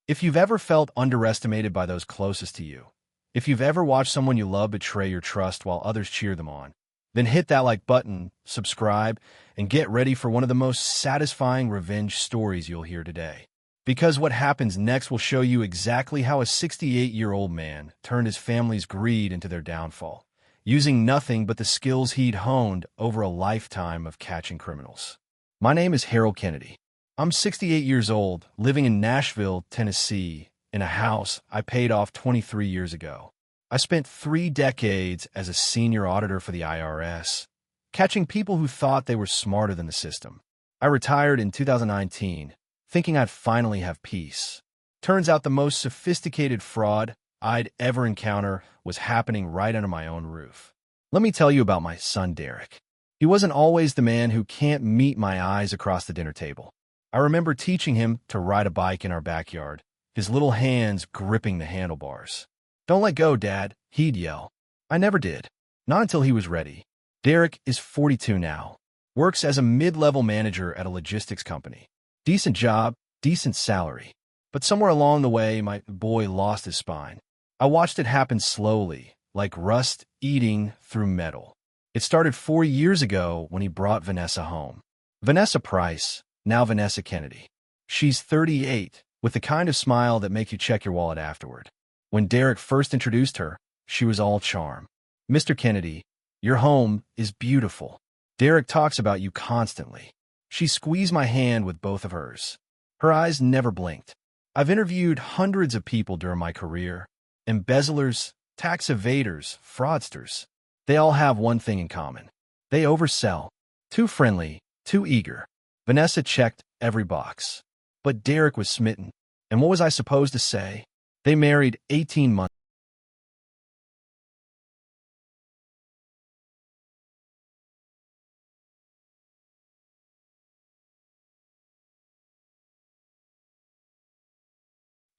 If you've ever felt underestimated by those closest to you, if you've ever watched someone you love betray your trust while others cheer them on, then hit that like button, subscribe, and get ready for one of the most satisfying revenge stories you'll hear today. Because what happens next will show you exactly how a 68-year-old man turned his family's greed into their downfall, using nothing but the skills he'd honed over a lifetime of catching criminals. My name is Harold Kennedy. I'm 68 years old, living in Nashville, Tennessee, in a house I paid off 23 years ago. I spent 3 decades as a senior auditor for the IRS, catching people who thought they were smarter than the system. I retired in 2019, thinking I'd finally have peace. Turns out the most sophisticated fraud I'd ever encounter was happening right under my own roof. Let me tell you about my son, Derek. He wasn't always the man who can't meet my eyes across the dinner table. I remember teaching him to ride a bike in our backyard, his little hands gripping the handlebars. "Don't let go, Dad," he'd yell. I never did. Not until he was ready. Derek is 42 now. Works as a mid-level manager at a logistics company. Decent job, decent salary. But somewhere along the way, my boy lost his spine. I watched it happen slowly, like rust eating through metal. It started 4 years ago when he brought Vanessa home. Vanessa Price, now Vanessa Kennedy. She's 38, with the kind of smile that makes you check your wallet afterward. When Derek first introduced her, she was all charm. "Mr. Kennedy, your home is beautiful. Derek talks about you constantly." She squeezed my hand with both of hers. Her eyes never blinked. I've interviewed hundreds of people during my career. Embezzlers, tax evaders, fraudsters. They all have one thing in common. They oversell. Too friendly, too eager. Vanessa checked every box. But Derek was smitten. And what was I supposed to say? They married 18 months.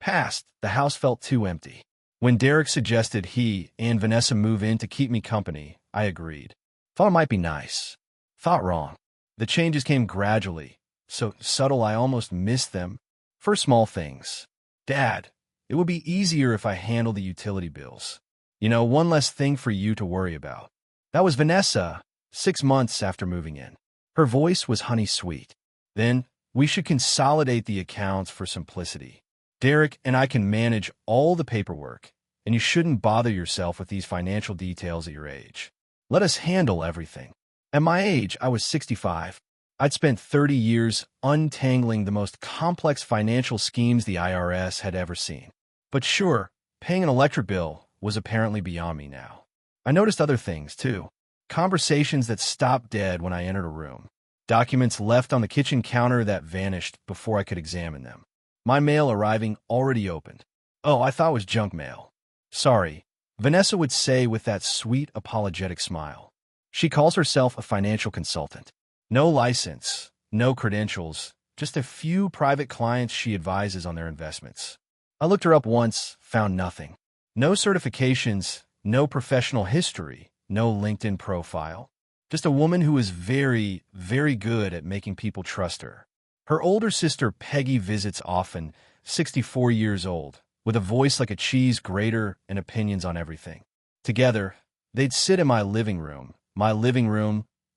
Past, the house felt too empty. When Derek suggested he and Vanessa move in to keep me company, I agreed. Thought it might be nice. Thought wrong. The changes came gradually, so subtle I almost missed them. First, small things. "Dad, it would be easier if I handled the utility bills. One less thing for you to worry about." That was Vanessa, 6 months after moving in. Her voice was honey sweet. "Then, we should consolidate the accounts for simplicity. Derek and I can manage all the paperwork, and you shouldn't bother yourself with these financial details at your age. Let us handle everything." At my age, I was 65. I'd spent 30 years untangling the most complex financial schemes the IRS had ever seen. But sure, paying an electric bill was apparently beyond me now. I noticed other things, too. Conversations that stopped dead when I entered a room. Documents left on the kitchen counter that vanished before I could examine them. My mail arriving already opened. "Oh, I thought it was junk mail." "Sorry," Vanessa would say with that sweet, apologetic smile. She calls herself a financial consultant. No license, no credentials, just a few private clients she advises on their investments. I looked her up once, found nothing. No certifications, no professional history, no LinkedIn profile. Just a woman who is very, very good at making people trust her. Her older sister Peggy visits often, 64 years old, with a voice like a cheese grater and opinions on everything. Together, they'd sit in my living room,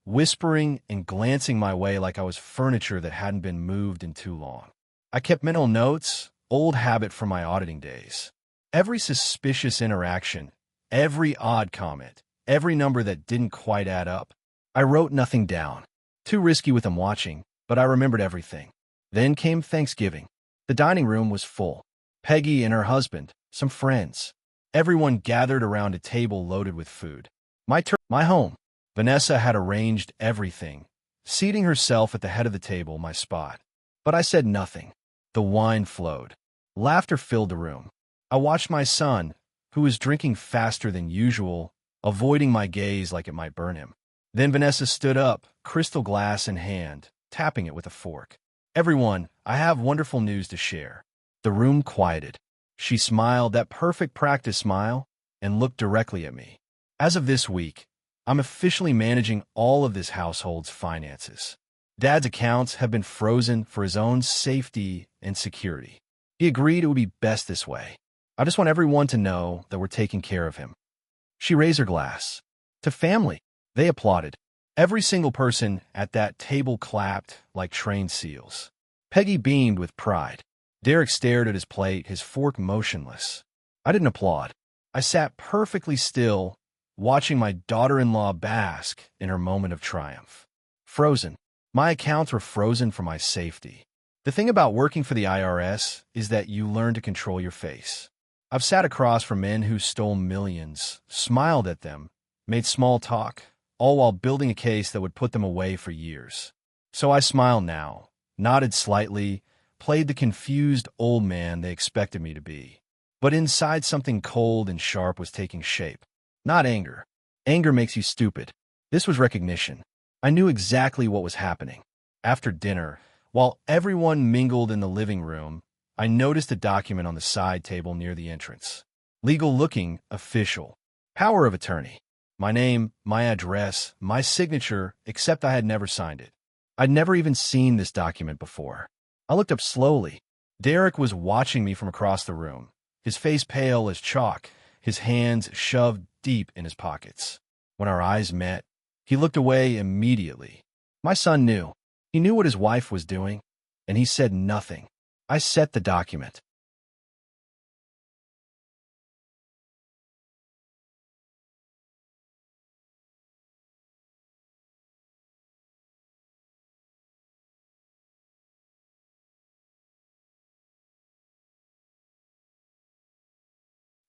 whispering and glancing my way like I was furniture that hadn't been moved in too long. I kept mental notes, old habit from my auditing days. Every suspicious interaction, every odd comment, every number that didn't quite add up. I wrote nothing down. Too risky with them watching, but I remembered everything. Then came Thanksgiving. The dining room was full. Peggy and her husband, some friends. Everyone gathered around a table loaded with food. My home. Vanessa had arranged everything, seating herself at the head of the table, my spot. But I said nothing. The wine flowed. Laughter filled the room. I watched my son, who was drinking faster than usual, avoiding my gaze like it might burn him. Then Vanessa stood up, crystal glass in hand, tapping it with a fork. "Everyone, I have wonderful news to share." The room quieted. She smiled, that perfect practice smile, and looked directly at me. "As of this week, I'm officially managing all of this household's finances. Dad's accounts have been frozen for his own safety and security. He agreed it would be best this way. I just want everyone to know that we're taking care of him. She raised her glass. To family. They applauded. Every single person at that table clapped like trained seals. Peggy beamed with pride. Derek stared at his plate, his fork motionless. I didn't applaud. I sat perfectly still, watching my daughter-in-law bask in her moment of triumph. Frozen. My accounts were frozen for my safety. The thing about working for the IRS is that you learn to control your face. I've sat across from men who stole millions, smiled at them, made small talk, all while building a case that would put them away for years. So I smiled now, nodded slightly, played the confused old man they expected me to be. But inside something cold and sharp was taking shape. Not anger. Anger makes you stupid. This was recognition. I knew exactly what was happening. After dinner, while everyone mingled in the living room, I noticed a document on the side table near the entrance. Legal-looking, official. Power of attorney. My name, my address, my signature, except I had never signed it. I'd never even seen this document before. I looked up slowly. Derek was watching me from across the room, his face pale as chalk, his hands shoved deep in his pockets. When our eyes met, he looked away immediately. My son knew. He knew what his wife was doing, and he said nothing. I set the document.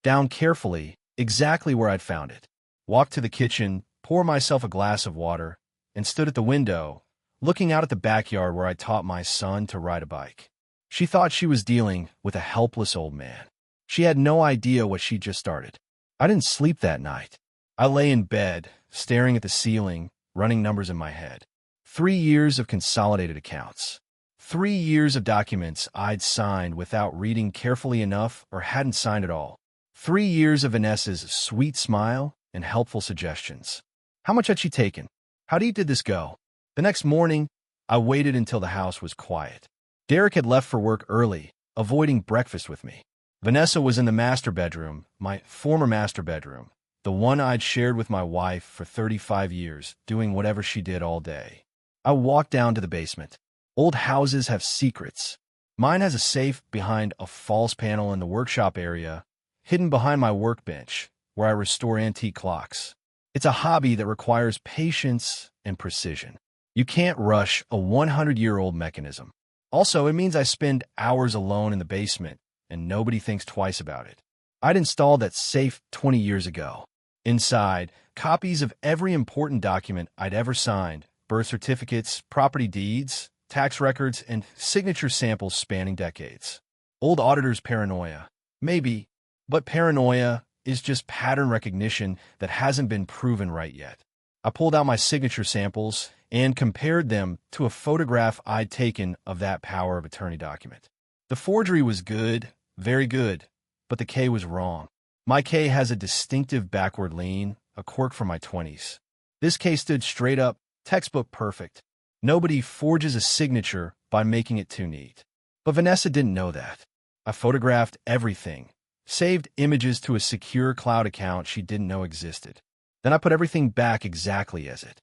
Down carefully, exactly where I'd found it. Walked to the kitchen, poured myself a glass of water, and stood at the window, looking out at the backyard where I taught my son to ride a bike. She thought she was dealing with a helpless old man. She had no idea what she'd just started. I didn't sleep that night. I lay in bed, staring at the ceiling, running numbers in my head. 3 years of consolidated accounts. 3 years of documents I'd signed without reading carefully enough or hadn't signed at all. 3 years of Vanessa's sweet smile and helpful suggestions. How much had she taken? How deep did this go? The next morning, I waited until the house was quiet. Derek had left for work early, avoiding breakfast with me. Vanessa was in the master bedroom, my former master bedroom, the one I'd shared with my wife for 35 years, doing whatever she did all day. I walked down to the basement. Old houses have secrets. Mine has a safe behind a false panel in the workshop area, hidden behind my workbench, where I restore antique clocks. It's a hobby that requires patience and precision. You can't rush a 100-year-old mechanism. Also, it means I spend hours alone in the basement, and nobody thinks twice about it. I'd installed that safe 20 years ago. Inside, copies of every important document I'd ever signed, birth certificates, property deeds, tax records, and signature samples spanning decades. Old auditor's paranoia. Maybe, but paranoia is just pattern recognition that hasn't been proven right yet. I pulled out my signature samples and compared them to a photograph I'd taken of that power of attorney document. The forgery was good, very good, but the K was wrong. My K has a distinctive backward lean, a quirk from my 20s. This K stood straight up, textbook perfect. Nobody forges a signature by making it too neat. But Vanessa didn't know that. I photographed everything, saved images to a secure cloud account she didn't know existed. Then I put everything back exactly as it.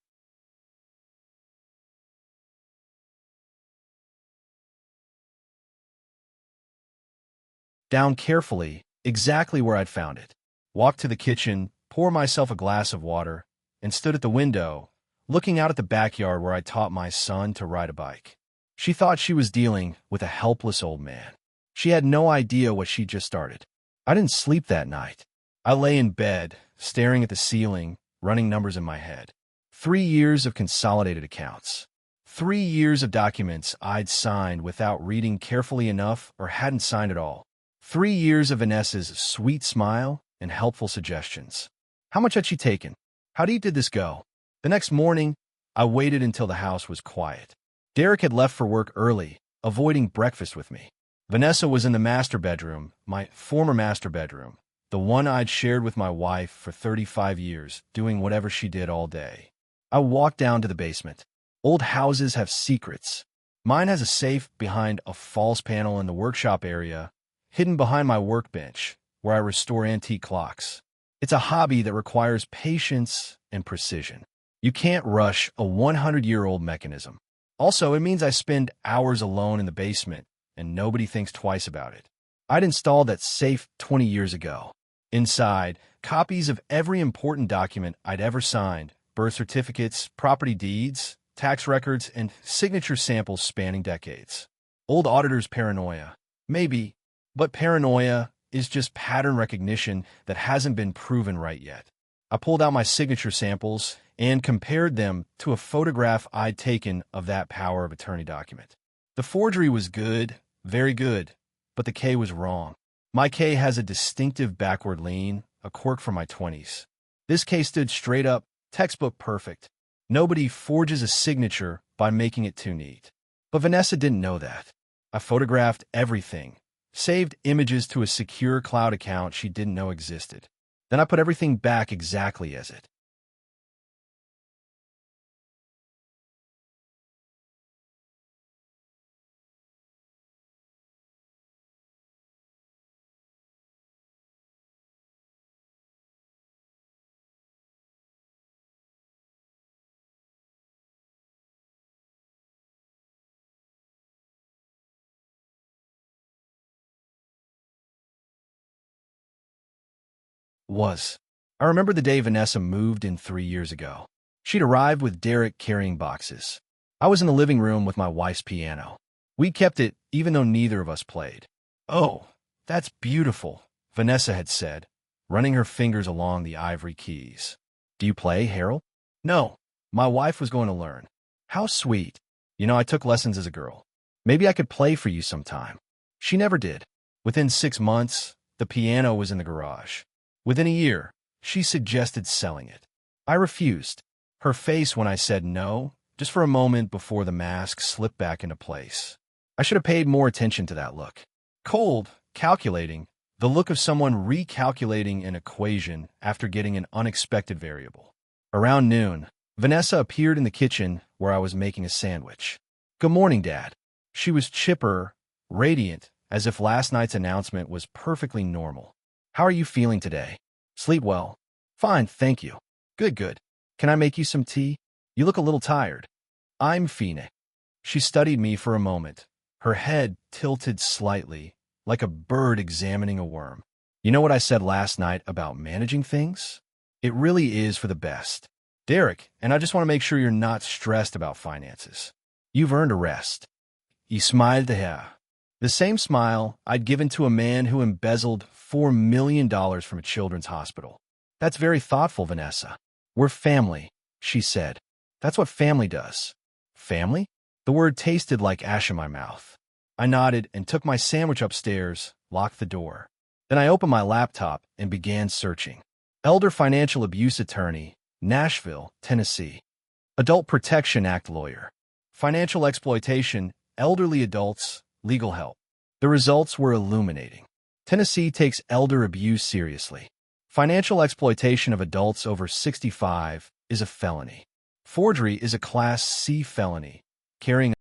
Down carefully, exactly where I'd found it. Walked to the kitchen, poured myself a glass of water, and stood at the window, looking out at the backyard where I taught my son to ride a bike. She thought she was dealing with a helpless old man. She had no idea what she'd just started. I didn't sleep that night. I lay in bed, staring at the ceiling, running numbers in my head. 3 years of consolidated accounts. 3 years of documents I'd signed without reading carefully enough or hadn't signed at all. 3 years of Vanessa's sweet smile and helpful suggestions. How much had she taken? How deep did this go? The next morning, I waited until the house was quiet. Derek had left for work early, avoiding breakfast with me. Vanessa was in the master bedroom, my former master bedroom, the one I'd shared with my wife for 35 years, doing whatever she did all day. I walked down to the basement. Old houses have secrets. Mine has a safe behind a false panel in the workshop area, hidden behind my workbench, where I restore antique clocks. It's a hobby that requires patience and precision. You can't rush a 100-year-old mechanism. Also, it means I spend hours alone in the basement, and nobody thinks twice about it. I'd installed that safe 20 years ago. Inside, copies of every important document I'd ever signed, birth certificates, property deeds, tax records, and signature samples spanning decades. Old auditor's paranoia. Maybe, but paranoia is just pattern recognition that hasn't been proven right yet. I pulled out my signature samples and compared them to a photograph I'd taken of that power of attorney document. The forgery was good, very good, but the K was wrong. My K has a distinctive backward lean, a quirk from my 20s. This K stood straight up, textbook perfect. Nobody forges a signature by making it too neat. But Vanessa didn't know that. I photographed everything, saved images to a secure cloud account she didn't know existed. Then I put everything back exactly as it was. I remember the day Vanessa moved in 3 years ago. She'd arrived with Derek carrying boxes. I was in the living room with my wife's piano. We kept it even though neither of us played. "Oh, that's beautiful," Vanessa had said, running her fingers along the ivory keys. "Do you play, Harold?" "No, my wife was going to learn." "How sweet. You know, I took lessons as a girl. Maybe I could play for you sometime." She never did. Within 6 months, the piano was in the garage. Within a year, she suggested selling it. I refused. Her face when I said no, just for a moment before the mask slipped back into place. I should have paid more attention to that look. Cold, calculating, the look of someone recalculating an equation after getting an unexpected variable. Around noon, Vanessa appeared in the kitchen where I was making a sandwich. "Good morning, Dad." She was chipper, radiant, as if last night's announcement was perfectly normal. "How are you feeling today?" "Sleep well." "Fine, thank you." "Good, good. Can I make you some tea? You look a little tired." "I'm fine." She studied me for a moment, her head tilted slightly, like a bird examining a worm. "You know what I said last night about managing things? It really is for the best. Derek, and I just want to make sure you're not stressed about finances. You've earned a rest." He smiled at her. The same smile I'd given to a man who embezzled $4 million from a children's hospital. "That's very thoughtful, Vanessa. We're family," she said. "That's what family does." "Family?" The word tasted like ash in my mouth. I nodded and took my sandwich upstairs, locked the door. Then I opened my laptop and began searching. Elder financial abuse attorney, Nashville, Tennessee. Adult Protection Act lawyer. Financial exploitation, elderly adults, legal help. The results were illuminating. Tennessee takes elder abuse seriously. Financial exploitation of adults over 65 is a felony. Forgery is a Class C felony, carrying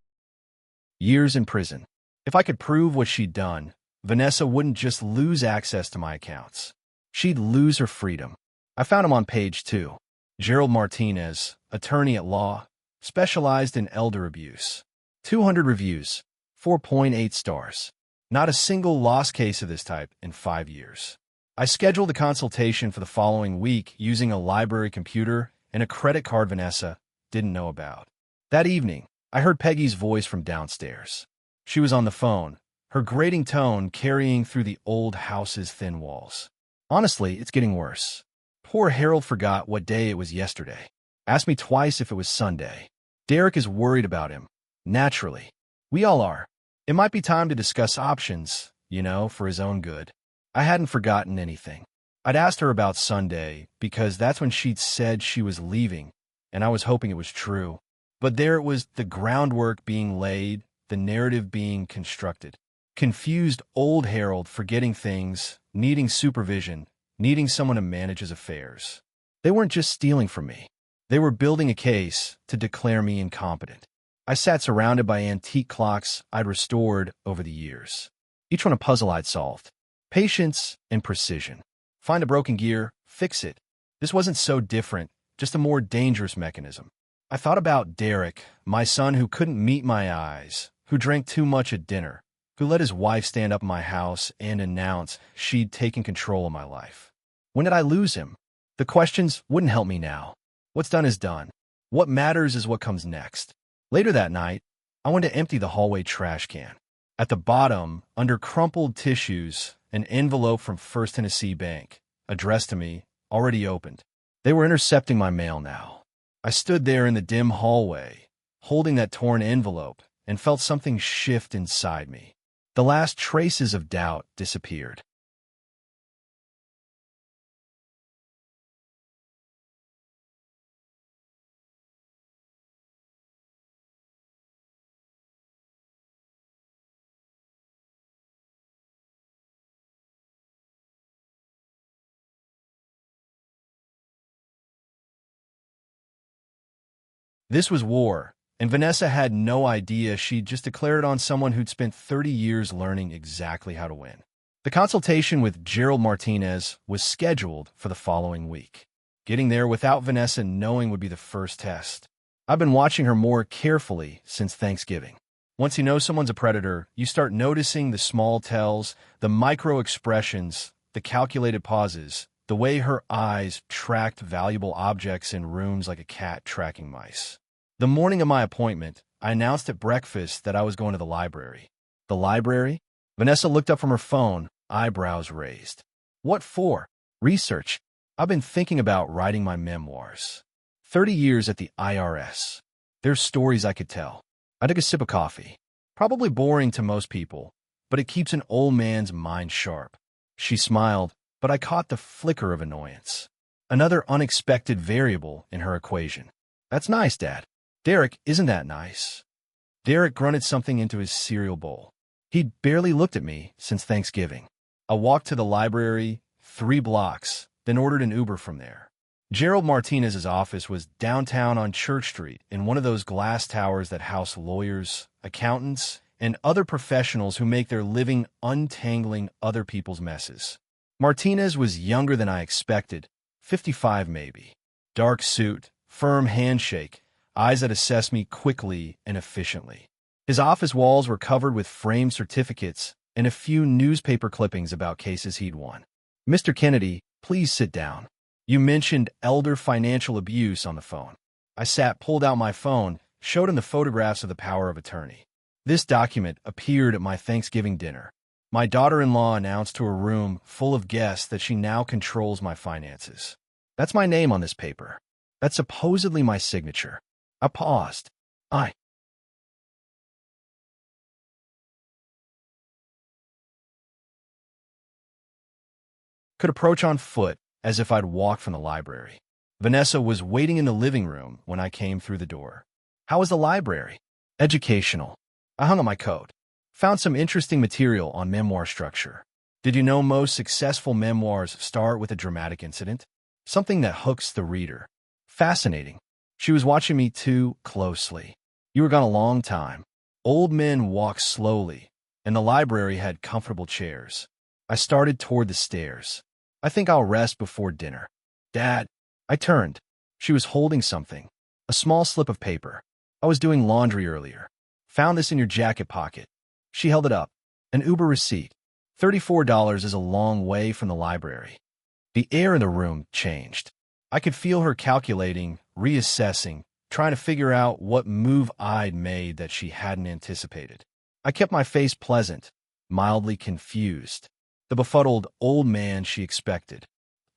years in prison. If I could prove what she'd done, Vanessa wouldn't just lose access to my accounts. She'd lose her freedom. I found him on page 2. Gerald Martinez, attorney at law, specialized in elder abuse. 200 reviews, 4.8 stars. Not a single lost case of this type in 5 years. I scheduled a consultation for the following week using a library computer and a credit card Vanessa didn't know about. That evening, I heard Peggy's voice from downstairs. She was on the phone, her grating tone carrying through the old house's thin walls. "Honestly, it's getting worse. Poor Harold forgot what day it was yesterday. Asked me twice if it was Sunday. Derek is worried about him. Naturally. We all are. It might be time to discuss options, for his own good." I hadn't forgotten anything. I'd asked her about Sunday because that's when she'd said she was leaving, and I was hoping it was true. But there it was, the groundwork being laid, the narrative being constructed. Confused old Harold forgetting things, needing supervision, needing someone to manage his affairs. They weren't just stealing from me. They were building a case to declare me incompetent. I sat surrounded by antique clocks I'd restored over the years. each one a puzzle I'd solved. Patience and precision. Find a broken gear, fix it. This wasn't so different, just a more dangerous mechanism. I thought about Derek, my son who couldn't meet my eyes, who drank too much at dinner, who let his wife stand up in my house and announce she'd taken control of my life. When did I lose him? The questions wouldn't help me now. What's done is done. What matters is what comes next. Later that night, I went to empty the hallway trash can. At the bottom, under crumpled tissues, an envelope from First Tennessee Bank, addressed to me, already opened. They were intercepting my mail now. I stood there in the dim hallway, holding that torn envelope, and felt something shift inside me. The last traces of doubt disappeared. This was war, and Vanessa had no idea she'd just declared on someone who'd spent 30 years learning exactly how to win. The consultation with Gerald Martinez was scheduled for the following week. Getting there without Vanessa knowing would be the first test. I've been watching her more carefully since Thanksgiving. Once you know someone's a predator, you start noticing the small tells, the micro expressions, the calculated pauses, the way her eyes tracked valuable objects in rooms like a cat tracking mice. The morning of my appointment, I announced at breakfast that I was going to the library. The library? Vanessa looked up from her phone, eyebrows raised. What for? Research. I've been thinking about writing my memoirs. 30 years at the IRS. There's stories I could tell. I took a sip of coffee. Probably boring to most people, but it keeps an old man's mind sharp. She smiled, but I caught the flicker of annoyance. Another unexpected variable in her equation. That's nice, Dad. Derek, isn't that nice? Derek grunted something into his cereal bowl. He'd barely looked at me since Thanksgiving. I walked to the library, 3 blocks, then ordered an Uber from there. Gerald Martinez's office was downtown on Church Street in one of those glass towers that house lawyers, accountants, and other professionals who make their living untangling other people's messes. Martinez was younger than I expected, 55 maybe. Dark suit, firm handshake, eyes that assess me quickly and efficiently. His office walls were covered with framed certificates and a few newspaper clippings about cases he'd won. Mr. Kennedy, please sit down. You mentioned elder financial abuse on the phone. I pulled out my phone, showed him the photographs of the power of attorney. This document appeared at my Thanksgiving dinner. My daughter-in-law announced to a room full of guests that she now controls my finances. That's my name on this paper. That's supposedly my signature. I paused. I could approach on foot as if I'd walked from the library. Vanessa was waiting in the living room when I came through the door. How was the library? Educational. I hung up my coat. Found some interesting material on memoir structure. Did you know most successful memoirs start with a dramatic incident? Something that hooks the reader. Fascinating. She was watching me too closely. You were gone a long time. Old men walked slowly, and the library had comfortable chairs. I started toward the stairs. I think I'll rest before dinner. Dad. I turned. She was holding something. A small slip of paper. I was doing laundry earlier. Found this in your jacket pocket. She held it up. An Uber receipt. $34 is a long way from the library. The air in the room changed. I could feel her calculating, reassessing, trying to figure out what move I'd made that she hadn't anticipated. I kept my face pleasant, mildly confused. The befuddled old man she expected.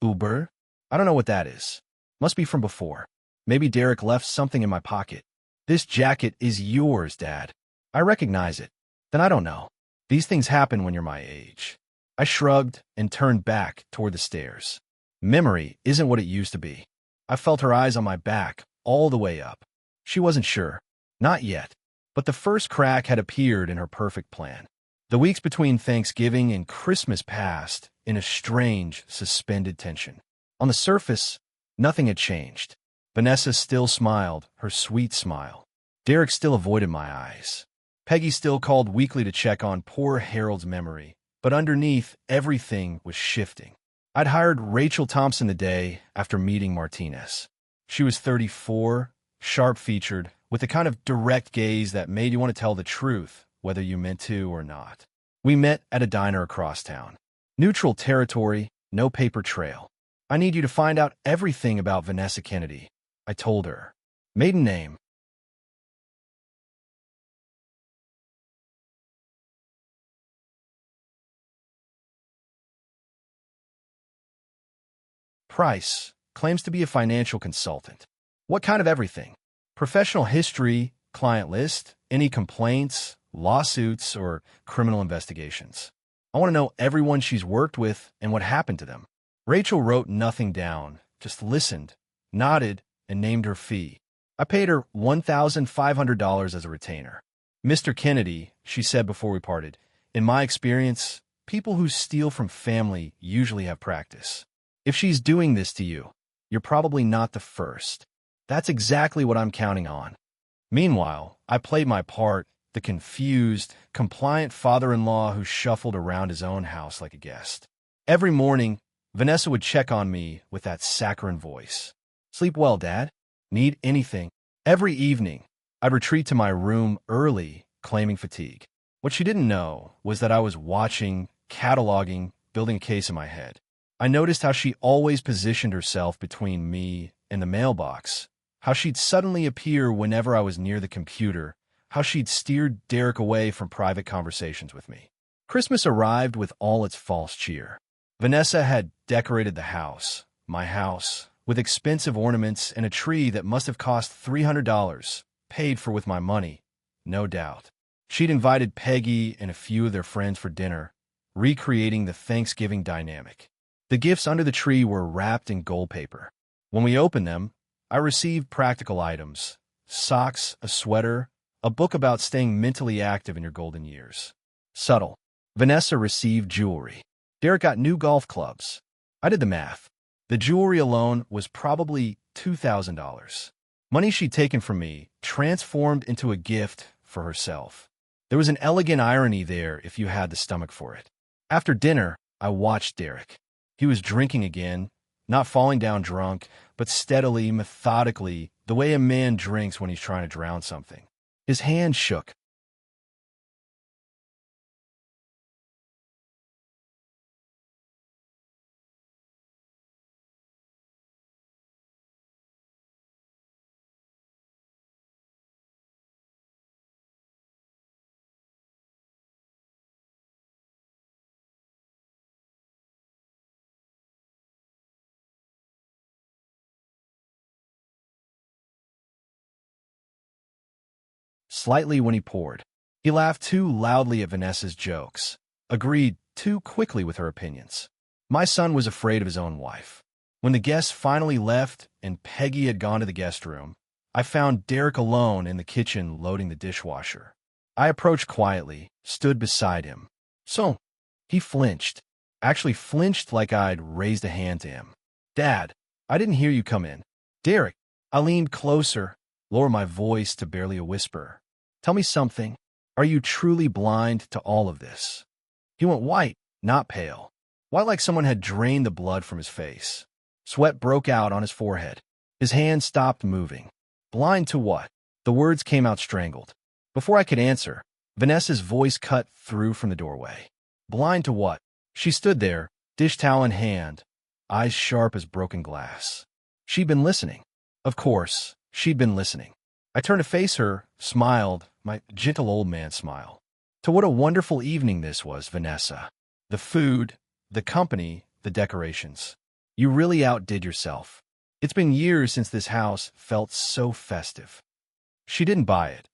Uber? I don't know what that is. Must be from before. Maybe Derek left something in my pocket. This jacket is yours, Dad. I recognize it. Then I don't know. These things happen when you're my age. I shrugged and turned back toward the stairs. Memory isn't what it used to be. I felt her eyes on my back all the way up. She wasn't sure. Not yet. But the first crack had appeared in her perfect plan. The weeks between Thanksgiving and Christmas passed in a strange, suspended tension. On the surface, nothing had changed. Vanessa still smiled, her sweet smile. Derek still avoided my eyes. Peggy still called weekly to check on poor Harold's memory, but underneath, everything was shifting. I'd hired Rachel Thompson the day after meeting Martinez. She was 34, sharp-featured, with the kind of direct gaze that made you want to tell the truth, whether you meant to or not. We met at a diner across town. Neutral territory, no paper trail. I need you to find out everything about Vanessa Kennedy, I told her. Maiden name. Price. Claims to be a financial consultant. What kind of everything? Professional history, client list, any complaints, lawsuits, or criminal investigations. I want to know everyone she's worked with and what happened to them. Rachel wrote nothing down, just listened, nodded, and named her fee. I paid her $1,500 as a retainer. Mr. Kennedy, she said before we parted, in my experience, people who steal from family usually have practice. If she's doing this to you, you're probably not the first. That's exactly what I'm counting on. Meanwhile, I played my part, the confused, compliant father-in-law who shuffled around his own house like a guest. Every morning, Vanessa would check on me with that saccharine voice. Sleep well, Dad? Need anything? Every evening, I'd retreat to my room early, claiming fatigue. What she didn't know was that I was watching, cataloging, building a case in my head. I noticed how she always positioned herself between me and the mailbox, how she'd suddenly appear whenever I was near the computer, how she'd steered Derek away from private conversations with me. Christmas arrived with all its false cheer. Vanessa had decorated the house, my house, with expensive ornaments and a tree that must have cost $300, paid for with my money, no doubt. She'd invited Peggy and a few of their friends for dinner, recreating the Thanksgiving dynamic. The gifts under the tree were wrapped in gold paper. When we opened them, I received practical items, socks, a sweater, a book about staying mentally active in your golden years. Subtle. Vanessa received jewelry. Derek got new golf clubs. I did the math. The jewelry alone was probably $2,000. Money she'd taken from me, transformed into a gift for herself. There was an elegant irony there if you had the stomach for it. After dinner, I watched Derek. He was drinking again, not falling down drunk, but steadily, methodically, the way a man drinks when he's trying to drown something. His hand shook. Slightly when he poured. He laughed too loudly at Vanessa's jokes, agreed too quickly with her opinions. My son was afraid of his own wife. When the guests finally left and Peggy had gone to the guest room, I found Derek alone in the kitchen loading the dishwasher. I approached quietly, stood beside him. So, he flinched. Actually flinched like I'd raised a hand to him. Dad, I didn't hear you come in. Derek, I leaned closer, lowered my voice to barely a whisper. Tell me something. Are you truly blind to all of this? He went white, not pale. White like someone had drained the blood from his face. Sweat broke out on his forehead. His hand stopped moving. Blind to what? The words came out strangled. Before I could answer, Vanessa's voice cut through from the doorway. Blind to what? She stood there, dish towel in hand, eyes sharp as broken glass. She'd been listening. Of course, she'd been listening. I turned to face her, smiled, my gentle old man smile. To what a wonderful evening this was, Vanessa. The food, the company, the decorations. You really outdid yourself. It's been years since this house felt so festive. She didn't buy it.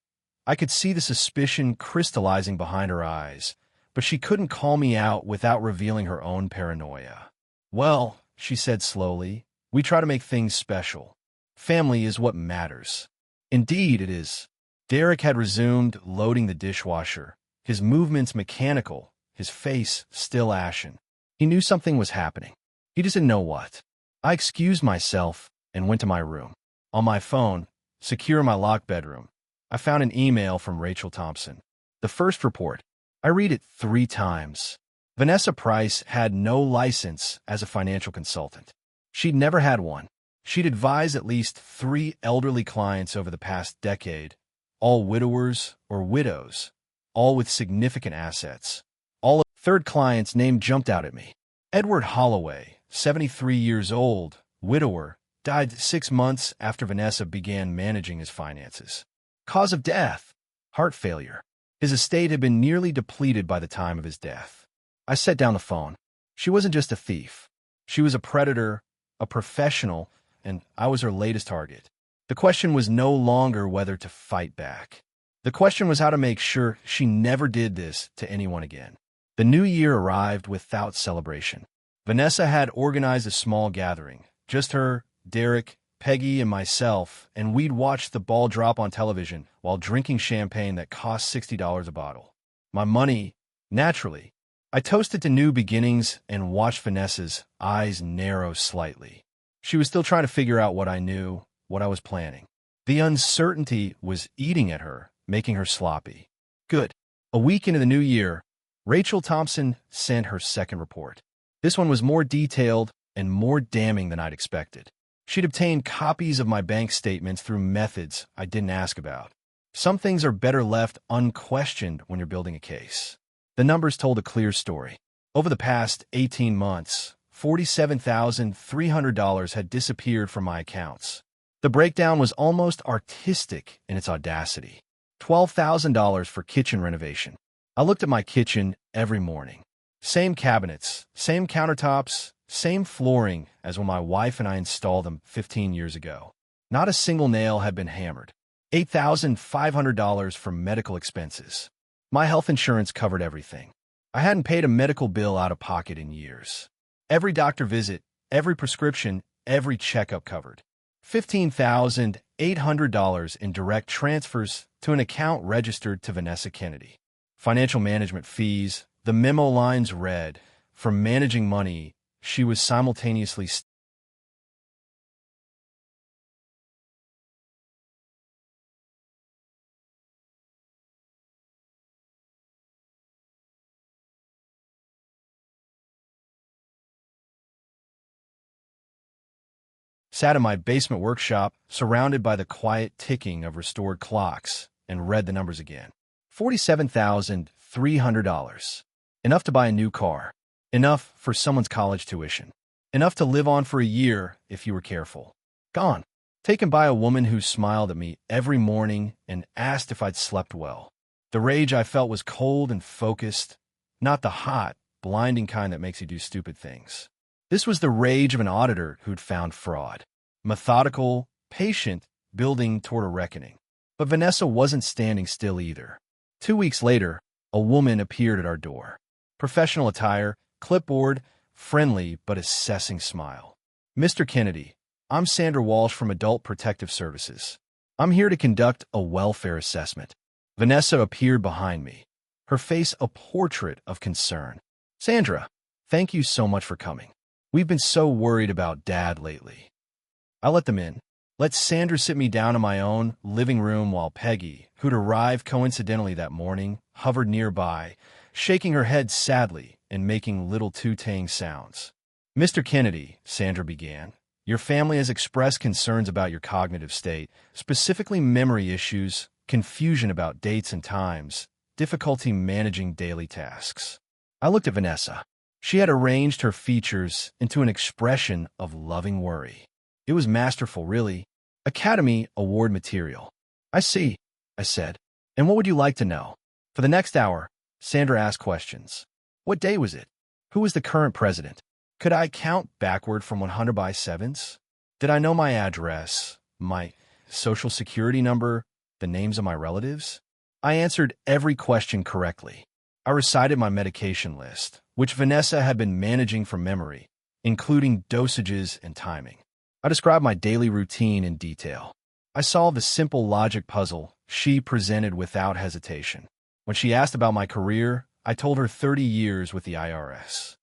I could see the suspicion crystallizing behind her eyes, but she couldn't call me out without revealing her own paranoia. Well, she said slowly, we try to make things special. Family is what matters. Indeed it is. Derek had resumed loading the dishwasher, his movements mechanical, his face still ashen. He knew something was happening. He just didn't know what. I excused myself and went to my room. On my phone, secure in my locked bedroom, I found an email from Rachel Thompson. The first report. I read it 3 times. Vanessa Price had no license as a financial consultant. She'd never had one. She'd advised at least 3 elderly clients over the past decade, all widowers or widows, all with significant assets. All third client's name jumped out at me. Edward Holloway, 73 years old, widower, died 6 months after Vanessa began managing his finances. Cause of death: heart failure. His estate had been nearly depleted by the time of his death. I set down the phone. She wasn't just a thief. She was a predator, a professional, and I was her latest target. The question was no longer whether to fight back. The question was how to make sure she never did this to anyone again. The new year arrived without celebration. Vanessa had organized a small gathering. Just her, Derek, Peggy, and myself, and we'd watch the ball drop on television while drinking champagne that cost $60 a bottle. My money, naturally. I toasted to new beginnings and watched Vanessa's eyes narrow slightly. She was still trying to figure out what I knew, what I was planning. The uncertainty was eating at her, making her sloppy. Good. A week into the new year, Rachel Thompson sent her second report. This one was more detailed and more damning than I'd expected. She'd obtained copies of my bank statements through methods I didn't ask about. Some things are better left unquestioned when you're building a case. The numbers told a clear story. Over the past 18 months, $47,300 had disappeared from my accounts. The breakdown was almost artistic in its audacity. $12,000 for kitchen renovation. I looked at my kitchen every morning. Same cabinets, same countertops, same flooring as when my wife and I installed them 15 years ago. Not a single nail had been hammered. $8,500 for medical expenses. My health insurance covered everything. I hadn't paid a medical bill out of pocket in years. Every doctor visit, every prescription, every checkup covered. $15,800 in direct transfers to an account registered to Vanessa Kennedy. Financial management fees. The memo lines read, from managing money, she was simultaneously sat in my basement workshop, surrounded by the quiet ticking of restored clocks, and read the numbers again. $47,300. Enough to buy a new car. Enough for someone's college tuition. Enough to live on for a year if you were careful. Gone. Taken by a woman who smiled at me every morning and asked if I'd slept well. The rage I felt was cold and focused, not the hot, blinding kind that makes you do stupid things. This was the rage of an auditor who'd found fraud. Methodical, patient, building toward a reckoning. But Vanessa wasn't standing still either. 2 weeks later, a woman appeared at our door. Professional attire, clipboard, friendly but assessing smile. Mr. Kennedy, I'm Sandra Walsh from Adult Protective Services. I'm here to conduct a welfare assessment. Vanessa appeared behind me, her face a portrait of concern. Sandra, thank you so much for coming. We've been so worried about Dad lately. I let them in. Let Sandra sit me down in my own living room while Peggy, who'd arrived coincidentally that morning, hovered nearby, shaking her head sadly and making little tooting sounds. Mr. Kennedy, Sandra began, your family has expressed concerns about your cognitive state, specifically memory issues, confusion about dates and times, difficulty managing daily tasks. I looked at Vanessa. She had arranged her features into an expression of loving worry. It was masterful, really. Academy Award material. I see, I said. And what would you like to know? For the next hour, Sandra asked questions. What day was it? Who was the current president? Could I count backward from 100 by 7s? Did I know my address, my social security number, the names of my relatives? I answered every question correctly. I recited my medication list, which Vanessa had been managing from memory, including dosages and timing. I described my daily routine in detail. I solved the simple logic puzzle she presented without hesitation. When she asked about my career, I told her 30 years with the IRS.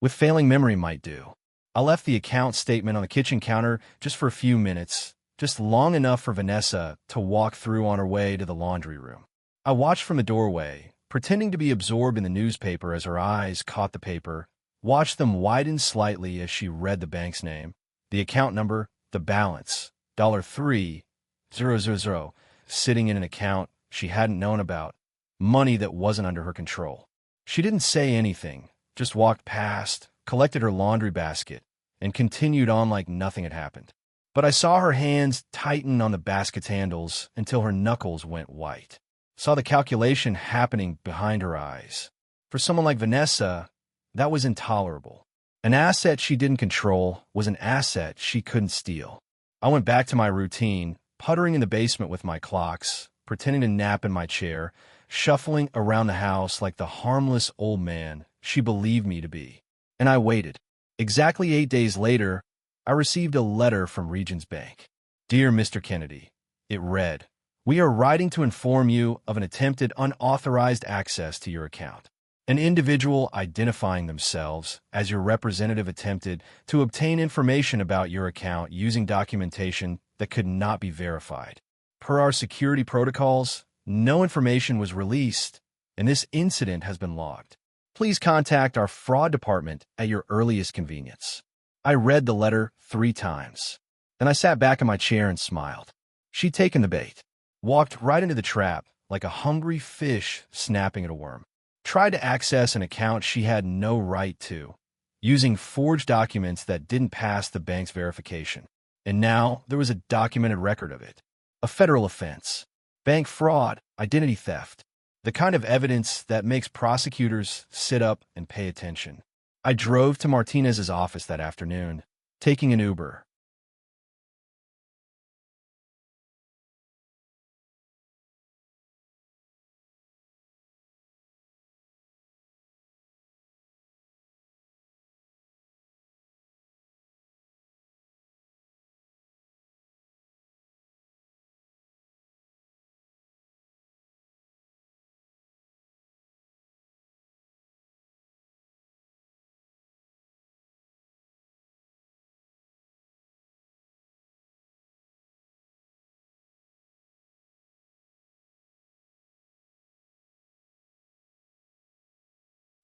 with failing memory might do. I left the account statement on the kitchen counter just for a few minutes, just long enough for Vanessa to walk through on her way to the laundry room. I watched from the doorway, pretending to be absorbed in the newspaper as her eyes caught the paper, watched them widen slightly as she read the bank's name, the account number, the balance, $3,000, sitting in an account she hadn't known about, money that wasn't under her control. She didn't say anything, just walked past, collected her laundry basket, and continued on like nothing had happened. But I saw her hands tighten on the basket's handles until her knuckles went white. Saw the calculation happening behind her eyes. For someone like Vanessa, that was intolerable. An asset she didn't control was an asset she couldn't steal. I went back to my routine, puttering in the basement with my clocks, pretending to nap in my chair, shuffling around the house like the harmless old man she believed me to be. And I waited. Exactly 8 days later, I received a letter from Regions Bank. Dear Mr. Kennedy, it read, "We are writing to inform you of an attempted unauthorized access to your account. An individual identifying themselves as your representative attempted to obtain information about your account using documentation that could not be verified. Per our security protocols, no information was released, and this incident has been logged. Please contact our fraud department at your earliest convenience." I read the letter 3 times. Then I sat back in my chair and smiled. She'd taken the bait, walked right into the trap like a hungry fish snapping at a worm, tried to access an account she had no right to, using forged documents that didn't pass the bank's verification. And now there was a documented record of it. A federal offense. Bank fraud, identity theft. The kind of evidence that makes prosecutors sit up and pay attention. I drove to Martinez's office that afternoon, taking an Uber.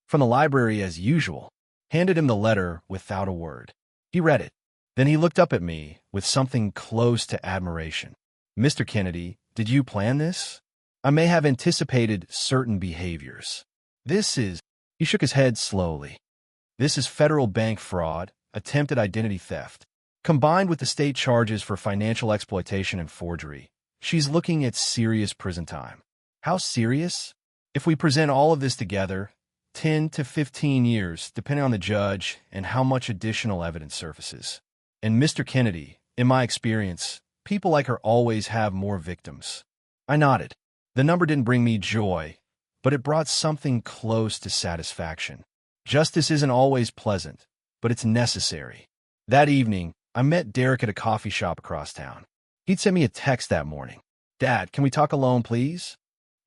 From the library as usual, handed him the letter without a word. He read it. Then he looked up at me with something close to admiration. "Mr. Kennedy, did you plan this? I may have anticipated certain behaviors. He shook his head slowly. "This is federal bank fraud, attempted identity theft, combined with the state charges for financial exploitation and forgery. She's looking at serious prison time." "How serious?" "If we present all of this together, 10 to 15 years, depending on the judge and how much additional evidence surfaces. And Mr. Kennedy, in my experience, people like her always have more victims." I nodded. The number didn't bring me joy, but it brought something close to satisfaction. Justice isn't always pleasant, but it's necessary. That evening, I met Derek at a coffee shop across town. He'd sent me a text that morning. "Dad, can we talk alone, please?"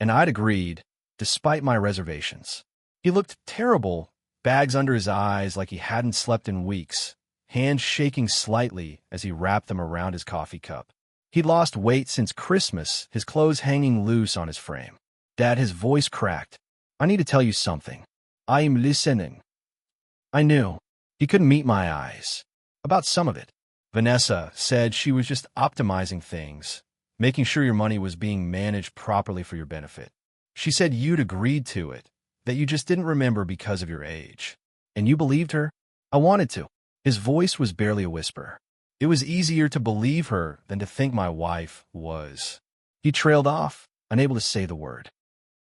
And I'd agreed, despite my reservations. He looked terrible, bags under his eyes like he hadn't slept in weeks, hands shaking slightly as he wrapped them around his coffee cup. He'd lost weight since Christmas, his clothes hanging loose on his frame. "Dad," his voice cracked. "I need to tell you something." "I am listening." I knew. He couldn't meet my eyes. About some of it. Vanessa said she was just optimizing things, making sure your money was being managed properly for your benefit. She said you'd agreed to it, that you just didn't remember because of your age. And you believed her? I wanted to. His voice was barely a whisper. It was easier to believe her than to think my wife was. He trailed off, unable to say the word.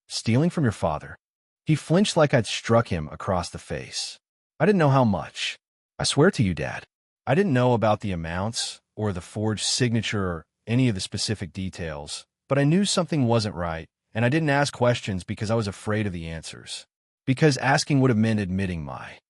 "Stealing from your father?" He flinched like I'd struck him across the face. "I didn't know how much. I swear to you, Dad. I didn't know about the amounts or the forged signature or any of the specific details, but I knew something wasn't right, and I didn't ask questions because I was afraid of the answers. Because asking would have meant admitting my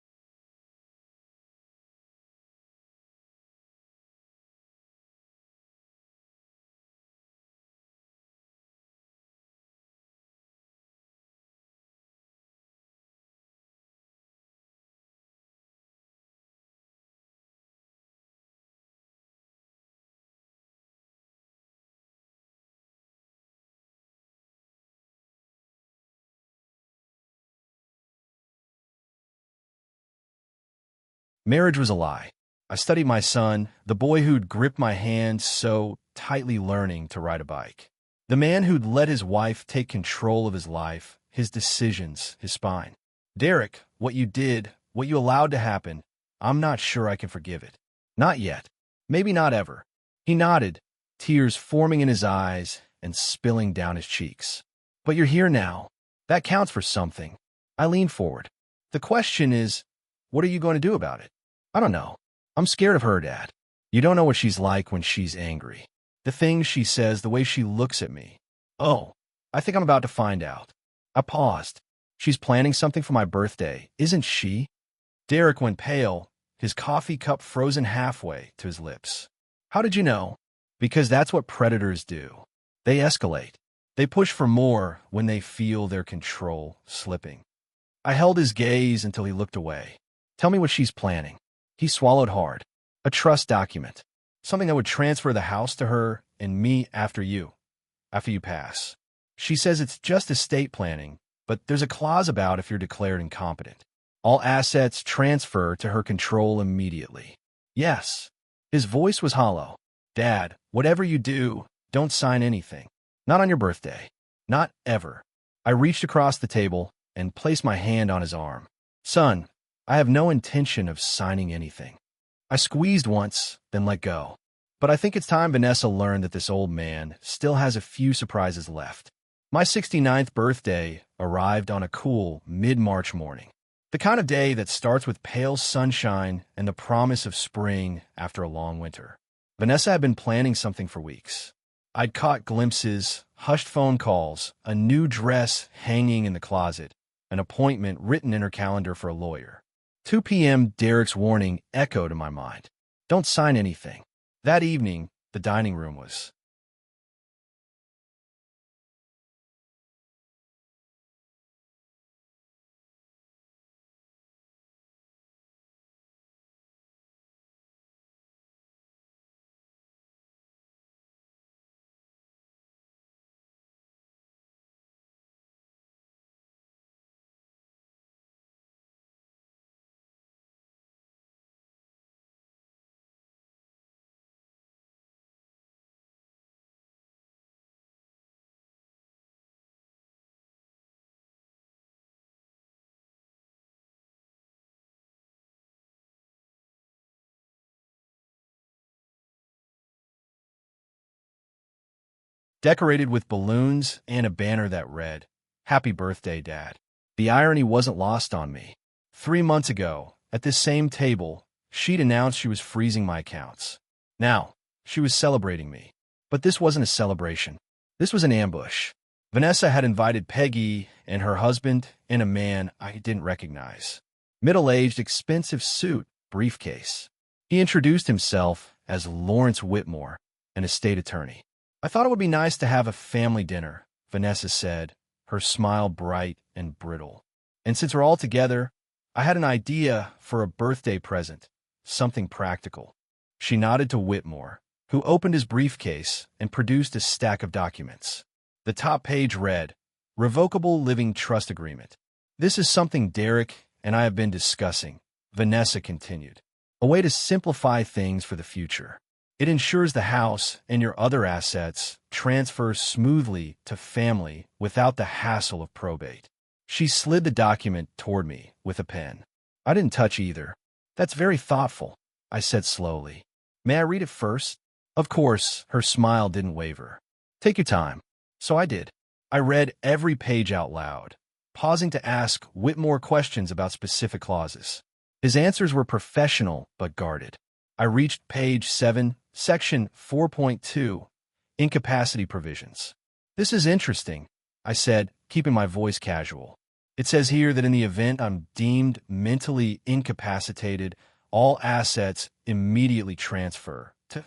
Marriage was a lie. I studied my son, the boy who'd gripped my hand so tightly learning to ride a bike. The man who'd let his wife take control of his life, his decisions, his spine. Derek, what you did, what you allowed to happen, I'm not sure I can forgive it. Not yet. Maybe not ever. He nodded, tears forming in his eyes and spilling down his cheeks. But you're here now. That counts for something. I leaned forward. The question is, what are you going to do about it? I don't know. I'm scared of her, Dad. You don't know what she's like when she's angry. The things she says, the way she looks at me. Oh, I think I'm about to find out. I paused. She's planning something for my birthday, isn't she? Derek went pale, his coffee cup frozen halfway to his lips. How did you know? Because that's what predators do. They escalate. They push for more when they feel their control slipping. I held his gaze until he looked away. Tell me what she's planning. He swallowed hard. A trust document. Something that would transfer the house to her and me after you pass. She says it's just estate planning, but there's a clause about if you're declared incompetent. All assets transfer to her control immediately. Yes. His voice was hollow. Dad, whatever you do, don't sign anything. Not on your birthday. Not ever. I reached across the table and placed my hand on his arm. Son, I have no intention of signing anything. I squeezed once, then let go. But I think it's time Vanessa learned that this old man still has a few surprises left. My 69th birthday arrived on a cool mid-March morning. The kind of day that starts with pale sunshine and the promise of spring after a long winter. Vanessa had been planning something for weeks. I'd caught glimpses, hushed phone calls, a new dress hanging in the closet, an appointment written in her calendar for a lawyer. 2 p.m. Derek's warning echoed in my mind. Don't sign anything. That evening, the dining room was decorated with balloons and a banner that read, Happy Birthday, Dad. The irony wasn't lost on me. 3 months ago, at this same table, she'd announced she was freezing my accounts. Now, she was celebrating me. But this wasn't a celebration. This was an ambush. Vanessa had invited Peggy and her husband and a man I didn't recognize. Middle-aged, expensive suit, briefcase. He introduced himself as Lawrence Whitmore, an estate attorney. I thought it would be nice to have a family dinner, Vanessa said, her smile bright and brittle. And since we're all together, I had an idea for a birthday present, something practical. She nodded to Whitmore, who opened his briefcase and produced a stack of documents. The top page read, Revocable Living Trust Agreement. This is something Derek and I have been discussing, Vanessa continued. A way to simplify things for the future. It ensures the house and your other assets transfer smoothly to family without the hassle of probate. She slid the document toward me with a pen. I didn't touch either. That's very thoughtful, I said slowly. May I read it first? Of course, her smile didn't waver. Take your time. So I did. I read every page out loud, pausing to ask Whitmore questions about specific clauses. His answers were professional but guarded. I reached page 7, section 4.2, Incapacity Provisions. This is interesting, I said, keeping my voice casual. It says here that in the event I'm deemed mentally incapacitated, all assets immediately transfer to,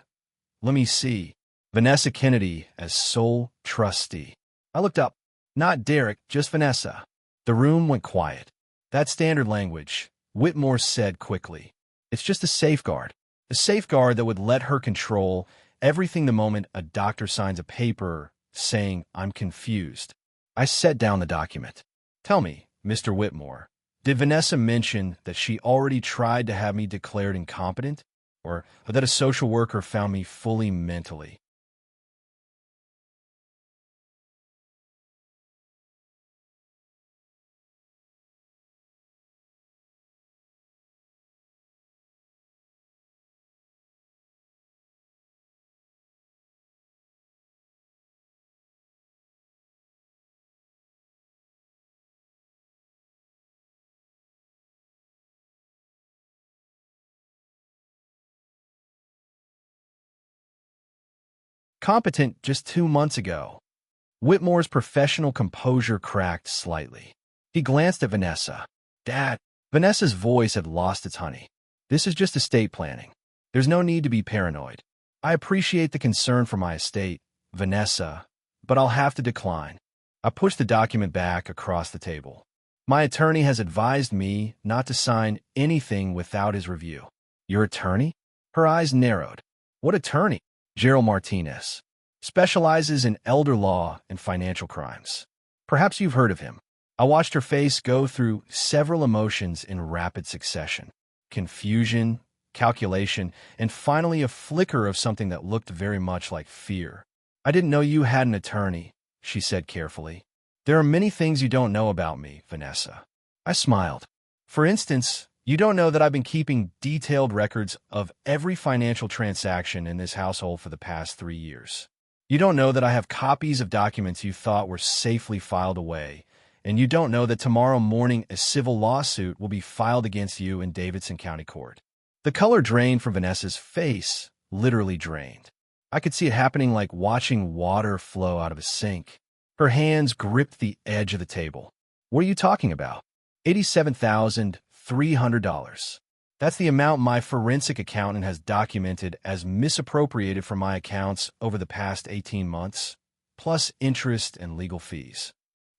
let me see, Vanessa Kennedy as sole trustee. I looked up. Not Derek, just Vanessa. The room went quiet. That's standard language, Whitmore said quickly. It's just a safeguard. A safeguard that would let her control everything the moment a doctor signs a paper saying, I'm confused. I set down the document. Tell me, Mr. Whitmore, Did Vanessa mention that she already tried to have me declared incompetent, or that a social worker found me fully mentally? Competent just 2 months ago. Whitmore's professional composure cracked slightly. He glanced at Vanessa. Dad. Vanessa's voice had lost its honey. This is just estate planning. There's no need to be paranoid. I appreciate the concern for my estate, Vanessa, but I'll have to decline. I pushed the document back across the table. My attorney has advised me not to sign anything without his review. Your attorney? Her eyes narrowed. What attorney? Gerald Martinez. Specializes in elder law and financial crimes. Perhaps you've heard of him. I watched her face go through several emotions in rapid succession. Confusion, calculation, and finally a flicker of something that looked very much like fear. I didn't know you had an attorney, she said carefully. There are many things you don't know about me, Vanessa. I smiled. For instance, you don't know that I've been keeping detailed records of every financial transaction in this household for the past 3 years. You don't know that I have copies of documents you thought were safely filed away, and you don't know that tomorrow morning a civil lawsuit will be filed against you in Davidson County Court. The color drained from Vanessa's face, literally drained. I could see it happening like watching water flow out of a sink. Her hands gripped the edge of the table. What are you talking about? $87,300. That's the amount my forensic accountant has documented as misappropriated from my accounts over the past 18 months, plus interest and legal fees.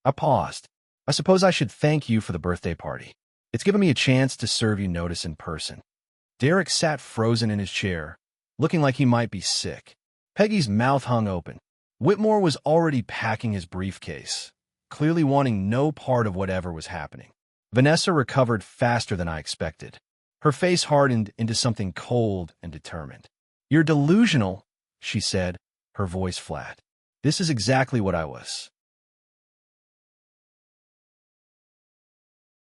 I paused. I suppose I should thank you for the birthday party. It's given me a chance to serve you notice in person. Derek sat frozen in his chair, looking like he might be sick. Peggy's mouth hung open. Whitmore was already packing his briefcase, clearly wanting no part of whatever was happening. Vanessa recovered faster than I expected. Her face hardened into something cold and determined. You're delusional, she said, her voice flat. This is exactly what I was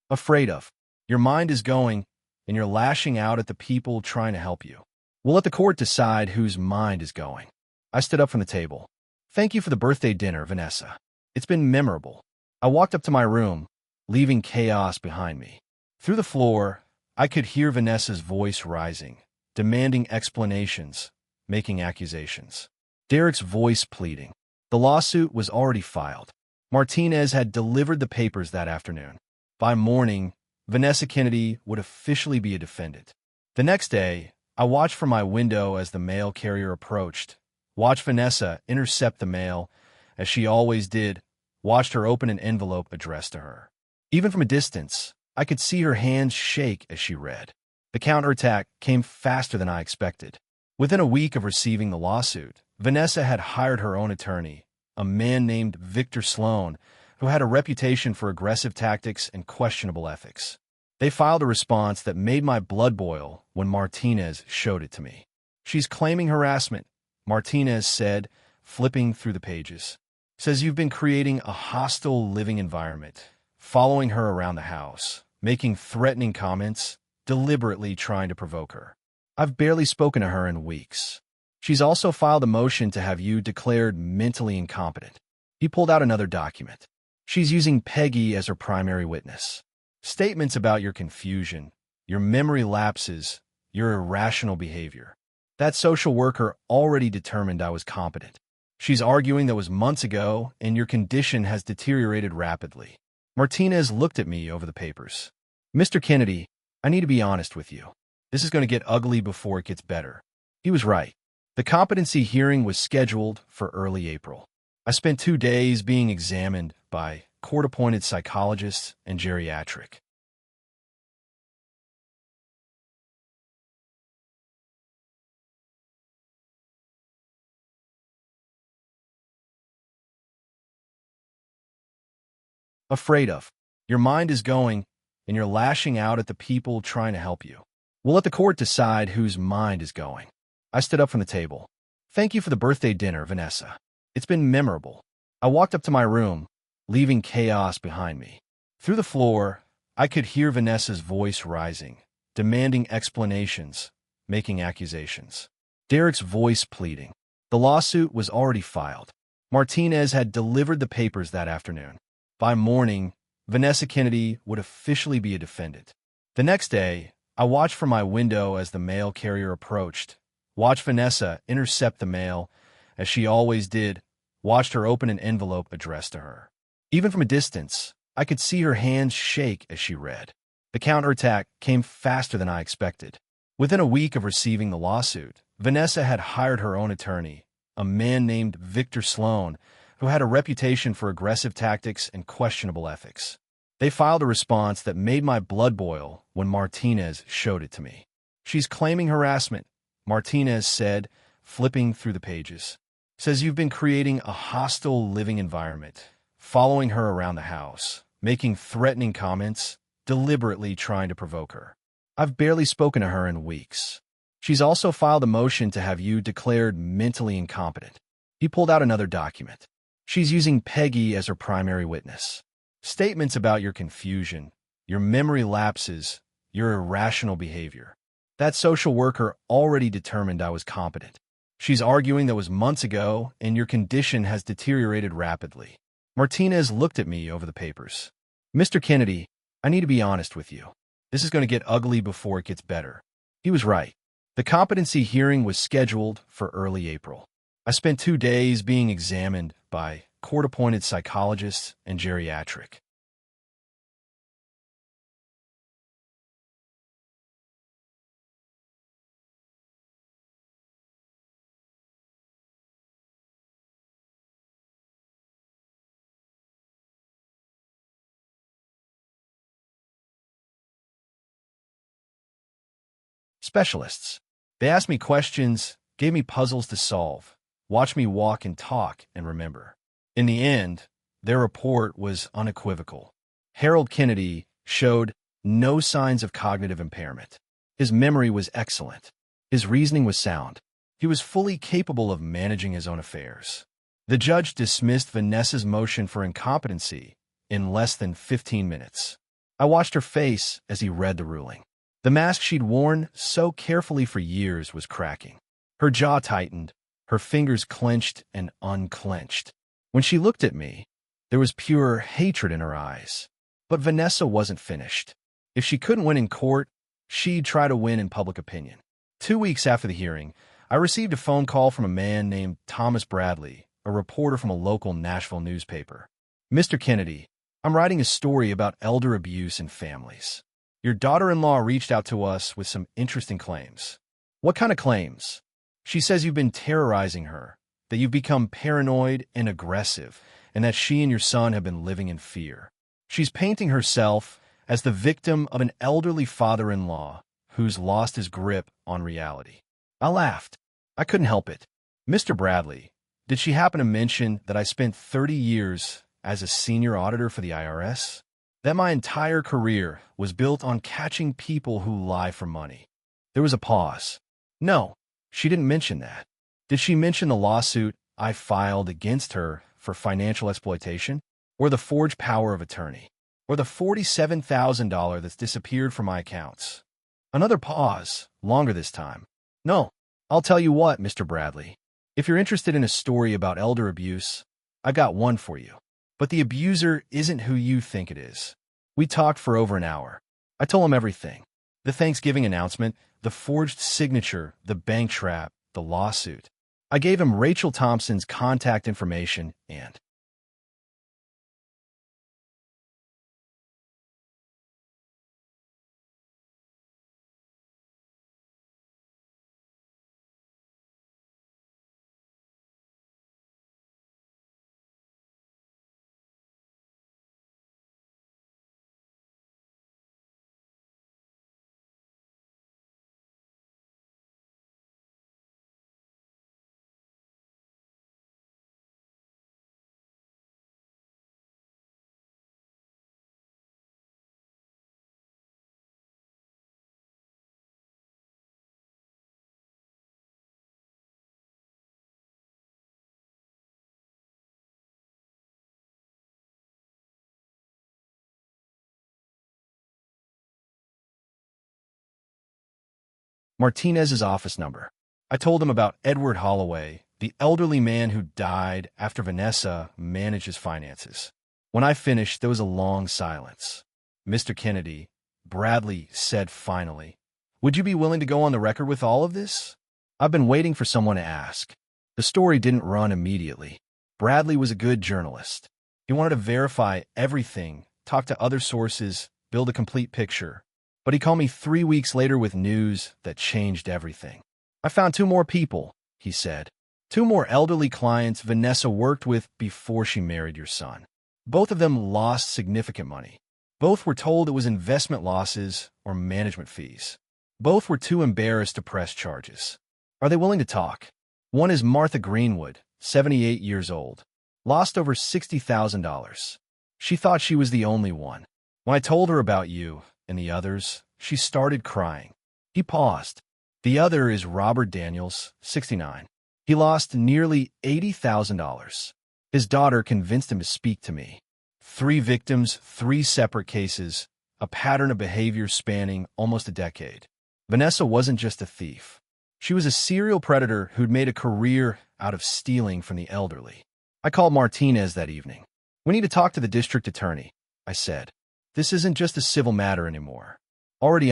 afraid of. Your mind is going, and you're lashing out at the people trying to help you. We'll let the court decide whose mind is going. I stood up from the table. Thank you for the birthday dinner, Vanessa. It's been memorable. I walked up to my room, leaving chaos behind me. Through the floor, I could hear Vanessa's voice rising, demanding explanations, making accusations. Derek's voice pleading. The lawsuit was already filed. Martinez had delivered the papers that afternoon. By morning, Vanessa Kennedy would officially be a defendant. The next day, I watched from my window as the mail carrier approached, watched Vanessa intercept the mail, as she always did, watched her open an envelope addressed to her. Even from a distance, I could see her hands shake as she read. The counterattack came faster than I expected. Within a week of receiving the lawsuit, Vanessa had hired her own attorney, a man named Victor Sloan, who had a reputation for aggressive tactics and questionable ethics. They filed a response that made my blood boil when Martinez showed it to me. She's claiming harassment, Martinez said, flipping through the pages. Says you've been creating a hostile living environment, following her around the house, making threatening comments, deliberately trying to provoke her. I've barely spoken to her in weeks. She's also filed a motion to have you declared mentally incompetent. He pulled out another document. She's using Peggy as her primary witness. Statements about your confusion, your memory lapses, your irrational behavior. That social worker already determined I was competent. She's arguing that was months ago, and your condition has deteriorated rapidly. Martinez looked at me over the papers. Mr. Kennedy, I need to be honest with you. This is going to get ugly before it gets better. He was right. The competency hearing was scheduled for early April. I spent 2 days being examined by court-appointed psychologists and geriatric. Afraid of. Your mind is going, and you're lashing out at the people trying to help you. We'll let the court decide whose mind is going. I stood up from the table. Thank you for the birthday dinner, Vanessa. It's been memorable. I walked up to my room, leaving chaos behind me. Through the floor, I could hear Vanessa's voice rising, demanding explanations, making accusations. Derek's voice pleading. The lawsuit was already filed. Martinez had delivered the papers that afternoon. By morning, Vanessa Kennedy would officially be a defendant. The next day, I watched from my window as the mail carrier approached, watched Vanessa intercept the mail, as she always did, watched her open an envelope addressed to her. Even from a distance, I could see her hands shake as she read. The counterattack came faster than I expected. Within a week of receiving the lawsuit, Vanessa had hired her own attorney, a man named Victor Sloan, who had a reputation for aggressive tactics and questionable ethics. They filed a response that made my blood boil when Martinez showed it to me. She's claiming harassment, Martinez said, flipping through the pages. Says you've been creating a hostile living environment, following her around the house, making threatening comments, deliberately trying to provoke her. I've barely spoken to her in weeks. She's also filed a motion to have you declared mentally incompetent. He pulled out another document. She's using Peggy as her primary witness. Statements about your confusion, your memory lapses, your irrational behavior. That social worker already determined I was competent. She's arguing that was months ago, and your condition has deteriorated rapidly. Martinez looked at me over the papers. Mr. Kennedy, I need to be honest with you. This is going to get ugly before it gets better. He was right. The competency hearing was scheduled for early April. I spent 2 days being examined by court-appointed psychologists and geriatric specialists. They asked me questions, gave me puzzles to solve, watched me walk and talk and remember. In the end, their report was unequivocal. Harold Kennedy showed no signs of cognitive impairment. His memory was excellent. His reasoning was sound. He was fully capable of managing his own affairs. The judge dismissed Vanessa's motion for incompetency in less than 15 minutes. I watched her face as he read the ruling. The mask she'd worn so carefully for years was cracking. Her jaw tightened, her fingers clenched and unclenched. When she looked at me, there was pure hatred in her eyes. But Vanessa wasn't finished. If she couldn't win in court, she'd try to win in public opinion. 2 weeks after the hearing, I received a phone call from a man named Thomas Bradley, a reporter from a local Nashville newspaper. Mr. Kennedy, I'm writing a story about elder abuse in families. Your daughter-in-law reached out to us with some interesting claims. What kind of claims? She says you've been terrorizing her, that you've become paranoid and aggressive, and that she and your son have been living in fear. She's painting herself as the victim of an elderly father-in-law who's lost his grip on reality. I laughed. I couldn't help it. Mr. Bradley, did she happen to mention that I spent 30 years as a senior auditor for the IRS? That my entire career was built on catching people who lie for money? There was a pause. No, she didn't mention that. Did she mention the lawsuit I filed against her for financial exploitation? Or the forged power of attorney? Or the $47,000 that's disappeared from my accounts? Another pause, longer this time. No, I'll tell you what, Mr. Bradley. If you're interested in a story about elder abuse, I got one for you. But the abuser isn't who you think it is. We talked for over an hour. I told him everything. The Thanksgiving announcement, the forged signature, the bank trap, the lawsuit. I gave him Rachel Thompson's contact information and Martinez's office number. I told him about Edward Holloway, the elderly man who died after Vanessa managed his finances. When I finished, there was a long silence. "Mr. Kennedy," Bradley said finally, "would you be willing to go on the record with all of this?" I've been waiting for someone to ask. The story didn't run immediately. Bradley was a good journalist. He wanted to verify everything, talk to other sources, build a complete picture. But he called me 3 weeks later with news that changed everything. "I found 2 more people," he said. 2 more elderly clients Vanessa worked with before she married your son. Both of them lost significant money. Both were told it was investment losses or management fees. Both were too embarrassed to press charges. Are they willing to talk? One is Martha Greenwood, 78 years old. Lost over $60,000. She thought she was the only one. When I told her about you and the others, she started crying. He paused. The other is Robert Daniels, 69. He lost nearly $80,000. His daughter convinced him to speak to me. 3 victims, 3 separate cases, a pattern of behavior spanning almost a decade. Vanessa wasn't just a thief. She was a serial predator who'd made a career out of stealing from the elderly. I called Martinez that evening. "We need to talk to the district attorney," I said. "This isn't just a civil matter anymore." Already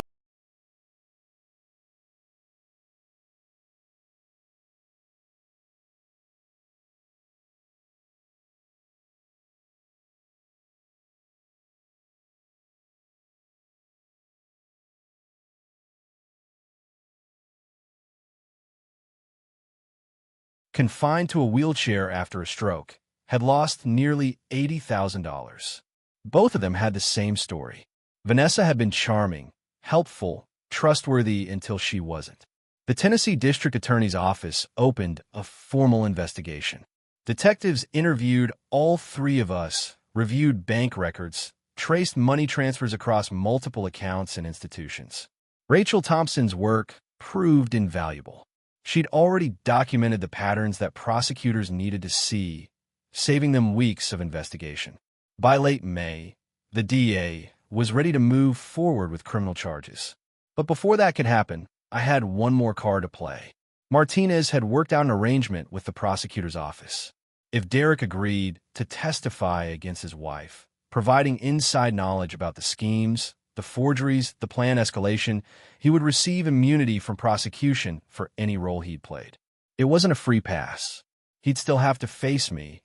confined to a wheelchair after a stroke, had lost nearly $80,000. Both of them had the same story. Vanessa had been charming, helpful, trustworthy until she wasn't. The Tennessee District Attorney's Office opened a formal investigation. Detectives interviewed all 3 of us, reviewed bank records, traced money transfers across multiple accounts and institutions. Rachel Thompson's work proved invaluable. She'd already documented the patterns that prosecutors needed to see, saving them weeks of investigation. By late May, the DA was ready to move forward with criminal charges. But before that could happen, I had one more card to play. Martinez had worked out an arrangement with the prosecutor's office. If Derek agreed to testify against his wife, providing inside knowledge about the schemes, the forgeries, the plan escalation, he would receive immunity from prosecution for any role he'd played. It wasn't a free pass. He'd still have to face me,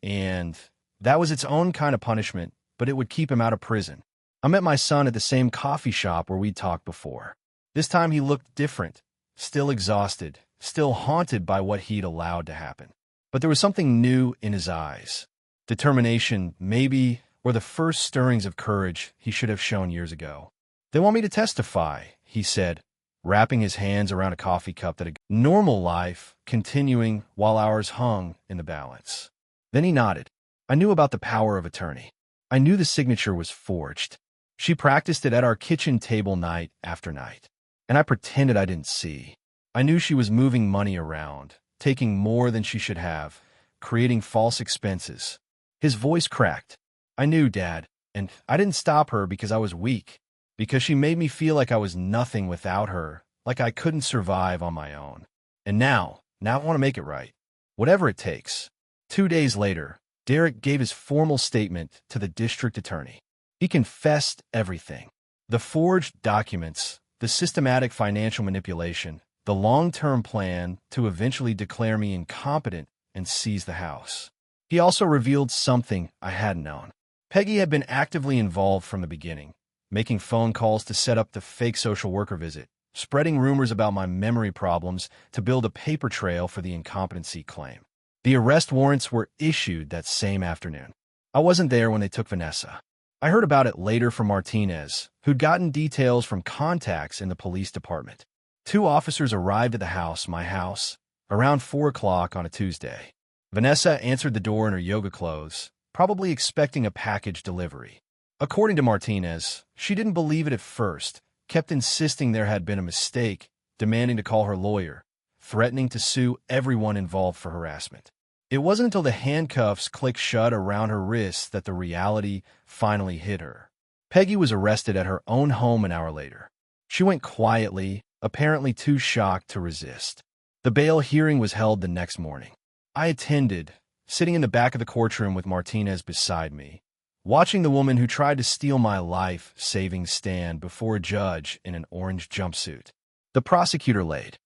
and that was its own kind of punishment, but it would keep him out of prison. I met my son at the same coffee shop where we'd talked before. This time he looked different, still exhausted, still haunted by what he'd allowed to happen. But there was something new in his eyes. Determination, maybe, or the first stirrings of courage he should have shown years ago. "They want me to testify," he said, wrapping his hands around a coffee cup that a normal life continuing while ours hung in the balance. Then he nodded. I knew about the power of attorney. I knew the signature was forged. She practiced it at our kitchen table night after night, and I pretended I didn't see. I knew she was moving money around, taking more than she should have, creating false expenses. His voice cracked. "I knew, Dad, and I didn't stop her because I was weak, because she made me feel like I was nothing without her, like I couldn't survive on my own. And now I want to make it right, whatever it takes." 2 days later, Derek gave his formal statement to the district attorney. He confessed everything. The forged documents, the systematic financial manipulation, the long-term plan to eventually declare me incompetent and seize the house. He also revealed something I hadn't known. Peggy had been actively involved from the beginning, making phone calls to set up the fake social worker visit, spreading rumors about my memory problems to build a paper trail for the incompetency claim. The arrest warrants were issued that same afternoon. I wasn't there when they took Vanessa. I heard about it later from Martinez, who'd gotten details from contacts in the police department. 2 officers arrived at the house, my house, around 4 o'clock on a Tuesday. Vanessa answered the door in her yoga clothes, probably expecting a package delivery. According to Martinez, she didn't believe it at first, kept insisting there had been a mistake, demanding to call her lawyer, threatening to sue everyone involved for harassment. It wasn't until the handcuffs clicked shut around her wrists that the reality finally hit her. Peggy was arrested at her own home an hour later. She went quietly, apparently too shocked to resist. The bail hearing was held the next morning. I attended, sitting in the back of the courtroom with Martinez beside me, watching the woman who tried to steal my life-saving stand before a judge in an orange jumpsuit. The prosecutor laid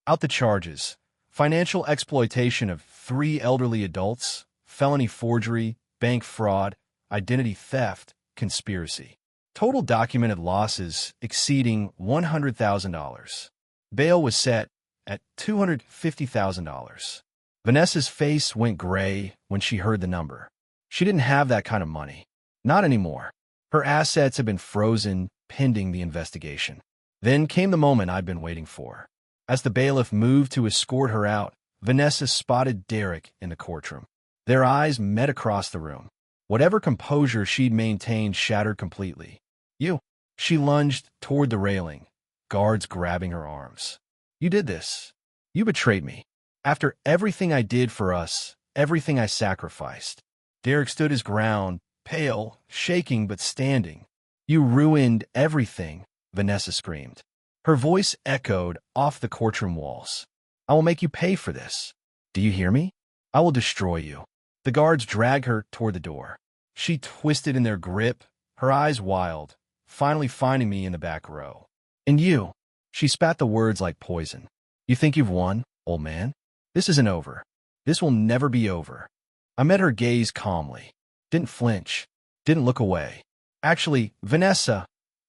out the charges: financial exploitation of 3 elderly adults, felony forgery, bank fraud, identity theft, conspiracy. Total documented losses exceeding $100,000. Bail was set at $250,000. Vanessa's face went gray when she heard the number. She didn't have that kind of money. Not anymore. Her assets had been frozen pending the investigation. Then came the moment I'd been waiting for. As the bailiff moved to escort her out, Vanessa spotted Derek in the courtroom. Their eyes met across the room. Whatever composure she'd maintained shattered completely. "You." She lunged toward the railing, guards grabbing her arms. "You did this. You betrayed me. After everything I did for us, everything I sacrificed." Derek stood his ground, pale, shaking but standing. "You ruined everything," Vanessa screamed. Her voice echoed off the courtroom walls. "I will make you pay for this. Do you hear me? I will destroy you." The guards dragged her toward the door. She twisted in their grip, her eyes wild, finally finding me in the back row. "And you," she spat the words like poison. "You think you've won, old man? This isn't over. This will never be over." I met her gaze calmly. Didn't flinch. Didn't look away. "Actually, Vanessa,"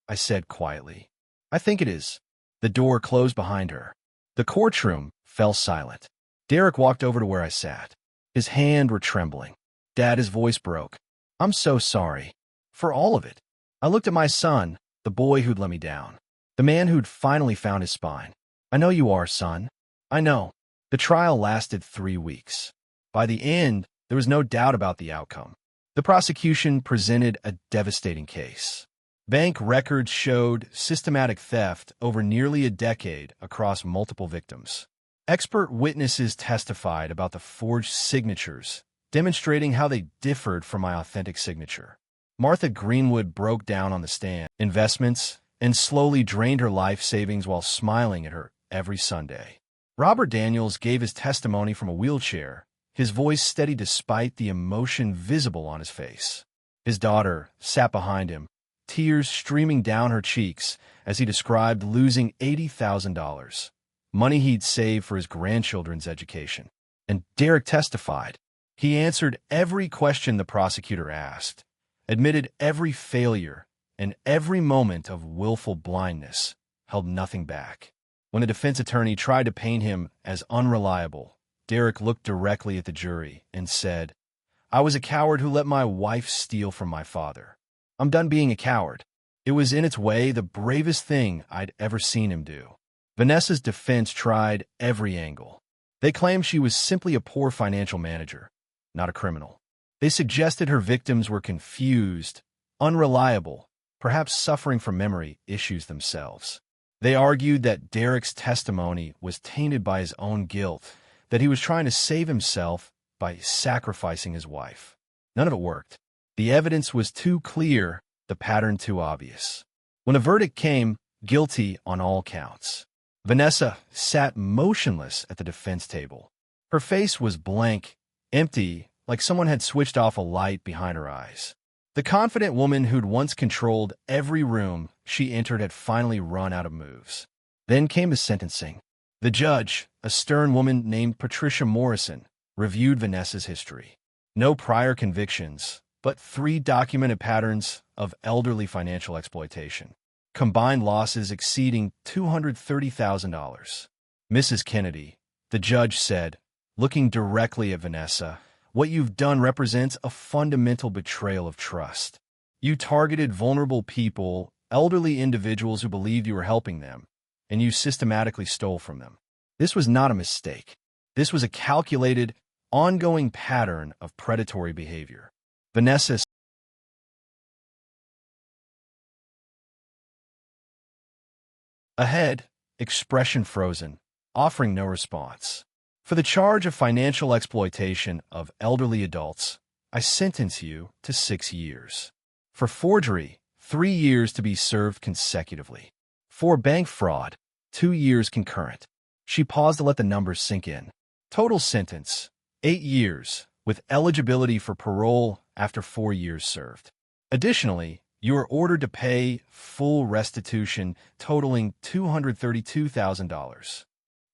I said quietly, "I think it is." The door closed behind her. The courtroom fell silent. Derek walked over to where I sat. His hands were trembling. "Dad," his voice broke. "I'm so sorry. For all of it." I looked at my son, the boy who'd let me down. The man who'd finally found his spine. "I know you are, son. I know." The trial lasted 3 weeks. By the end, there was no doubt about the outcome. The prosecution presented a devastating case. Bank records showed systematic theft over nearly a decade across multiple victims. Expert witnesses testified about the forged signatures, demonstrating how they differed from my authentic signature. Martha Greenwood broke down on the stand, investments, and slowly drained her life savings while smiling at her every Sunday. Robert Daniels gave his testimony from a wheelchair, his voice steady despite the emotion visible on his face. His daughter sat behind him, tears streaming down her cheeks as he described losing $80,000, money he'd saved for his grandchildren's education. And Derek testified. He answered every question the prosecutor asked, admitted every failure, and every moment of willful blindness, held nothing back. When the defense attorney tried to paint him as unreliable, Derek looked directly at the jury and said, "I was a coward who let my wife steal from my father. I'm done being a coward." It was in its way the bravest thing I'd ever seen him do. Vanessa's defense tried every angle. They claimed she was simply a poor financial manager, not a criminal. They suggested her victims were confused, unreliable, perhaps suffering from memory issues themselves. They argued that Derek's testimony was tainted by his own guilt, that he was trying to save himself by sacrificing his wife. None of it worked. The evidence was too clear, the pattern too obvious. When a verdict came, guilty on all counts. Vanessa sat motionless at the defense table. Her face was blank, empty, like someone had switched off a light behind her eyes. The confident woman who'd once controlled every room she entered had finally run out of moves. Then came the sentencing. The judge, a stern woman named Patricia Morrison, reviewed Vanessa's history. No prior convictions, but 3 documented patterns of elderly financial exploitation. Combined losses exceeding $230,000. "Mrs. Kennedy," the judge said, looking directly at Vanessa, "what you've done represents a fundamental betrayal of trust. You targeted vulnerable people elderly individuals who believed you were helping them, and you systematically stole from them. This was not a mistake. This was a calculated, ongoing pattern of predatory behavior. Vanessa ahead, expression frozen, offering no response. For the charge of financial exploitation of elderly adults, I sentence you to 6 years. For forgery, 3 years to be served consecutively. For bank fraud, 2 years concurrent. She paused to let the numbers sink in. Total sentence, 8 years, with eligibility for parole after 4 years served. Additionally, you are ordered to pay full restitution totaling $232,000.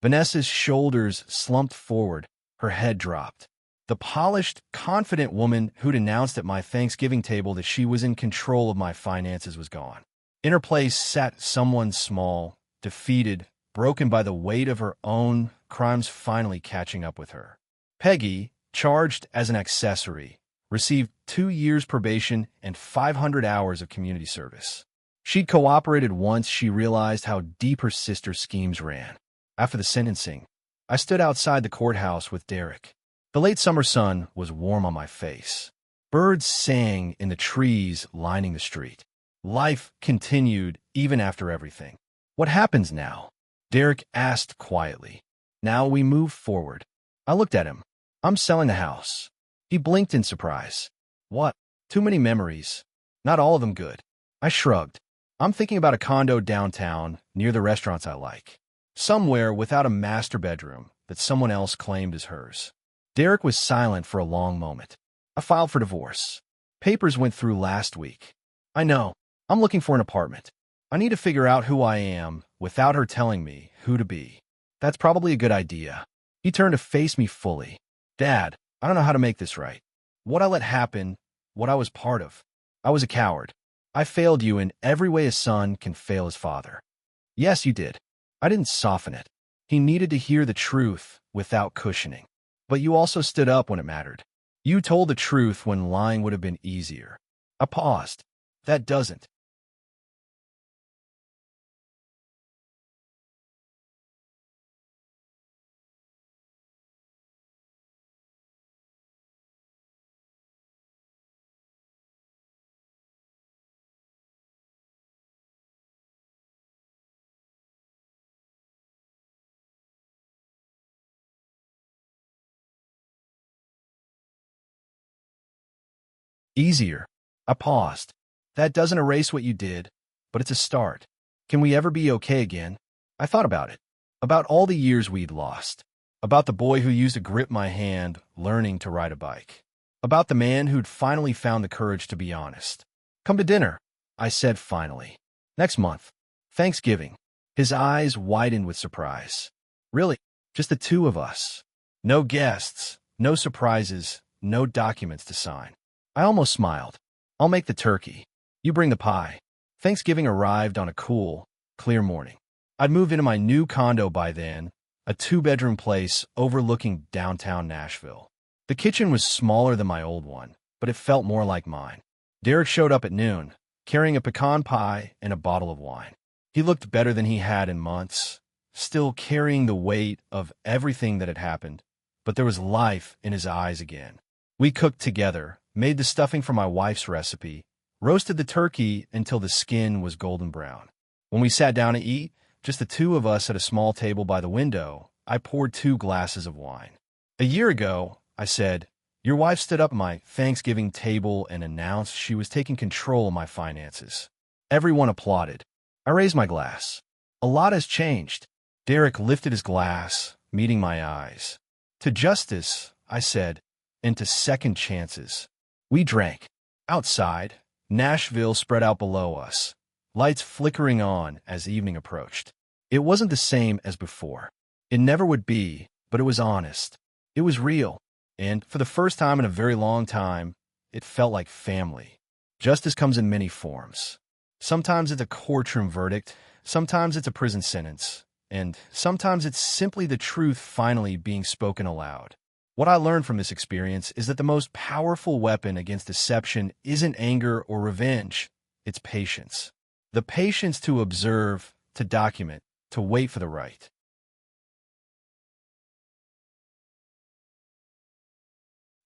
Vanessa's shoulders slumped forward, her head dropped. The polished, confident woman who'd announced at my Thanksgiving table that she was in control of my finances was gone. In her place sat someone small, defeated, broken by the weight of her own crimes finally catching up with her. Peggy, charged as an accessory, received 2 years probation and 500 hours of community service. She'd cooperated once she realized how deep her sister's schemes ran. After the sentencing, I stood outside the courthouse with Derek. The late summer sun was warm on my face. Birds sang in the trees lining the street. Life continued even after everything. What happens now? Derek asked quietly. Now we move forward. I looked at him. I'm selling the house. He blinked in surprise. What? Too many memories. Not all of them good. I shrugged. I'm thinking about a condo downtown near the restaurants I like. Somewhere without a master bedroom that someone else claimed as hers. Derek was silent for a long moment. I filed for divorce. Papers went through last week. I know. I'm looking for an apartment. I need to figure out who I am without her telling me who to be. That's probably a good idea. He turned to face me fully. Dad, I don't know how to make this right. What I let happen, what I was part of. I was a coward. I failed you in every way a son can fail his father. Yes, you did. I didn't soften it. He needed to hear the truth without cushioning. But you also stood up when it mattered. You told the truth when lying would have been easier. I paused. That doesn't. Easier. I paused. That doesn't erase what you did, but it's a start. Can we ever be okay again? I thought about it. About all the years we'd lost. About the boy who used to grip my hand, learning to ride a bike. About the man who'd finally found the courage to be honest. Come to dinner, I said finally. Next month. Thanksgiving. His eyes widened with surprise. Really? Just the two of us. No guests, no surprises, no documents to sign. I almost smiled. I'll make the turkey. You bring the pie. Thanksgiving arrived on a cool, clear morning. I'd moved into my new condo by then, a 2-bedroom place overlooking downtown Nashville. The kitchen was smaller than my old one, but it felt more like mine. Derek showed up at noon, carrying a pecan pie and a bottle of wine. He looked better than he had in months, still carrying the weight of everything that had happened, but there was life in his eyes again. We cooked together, made the stuffing from my wife's recipe, roasted the turkey until the skin was golden brown. When we sat down to eat, just the two of us at a small table by the window, I poured 2 glasses of wine. A year ago, I said, your wife stood up at my Thanksgiving table and announced she was taking control of my finances. Everyone applauded. I raised my glass. A lot has changed. Derek lifted his glass, meeting my eyes. To justice, I said, and to second chances. We drank. Outside, Nashville spread out below us, lights flickering on as evening approached. It wasn't the same as before. It never would be, but it was honest. It was real, and for the first time in a very long time, it felt like family. Justice comes in many forms. Sometimes it's a courtroom verdict, sometimes it's a prison sentence, and sometimes it's simply the truth finally being spoken aloud. What I learned from this experience is that the most powerful weapon against deception isn't anger or revenge, it's patience. The patience to observe, to document, to wait for the right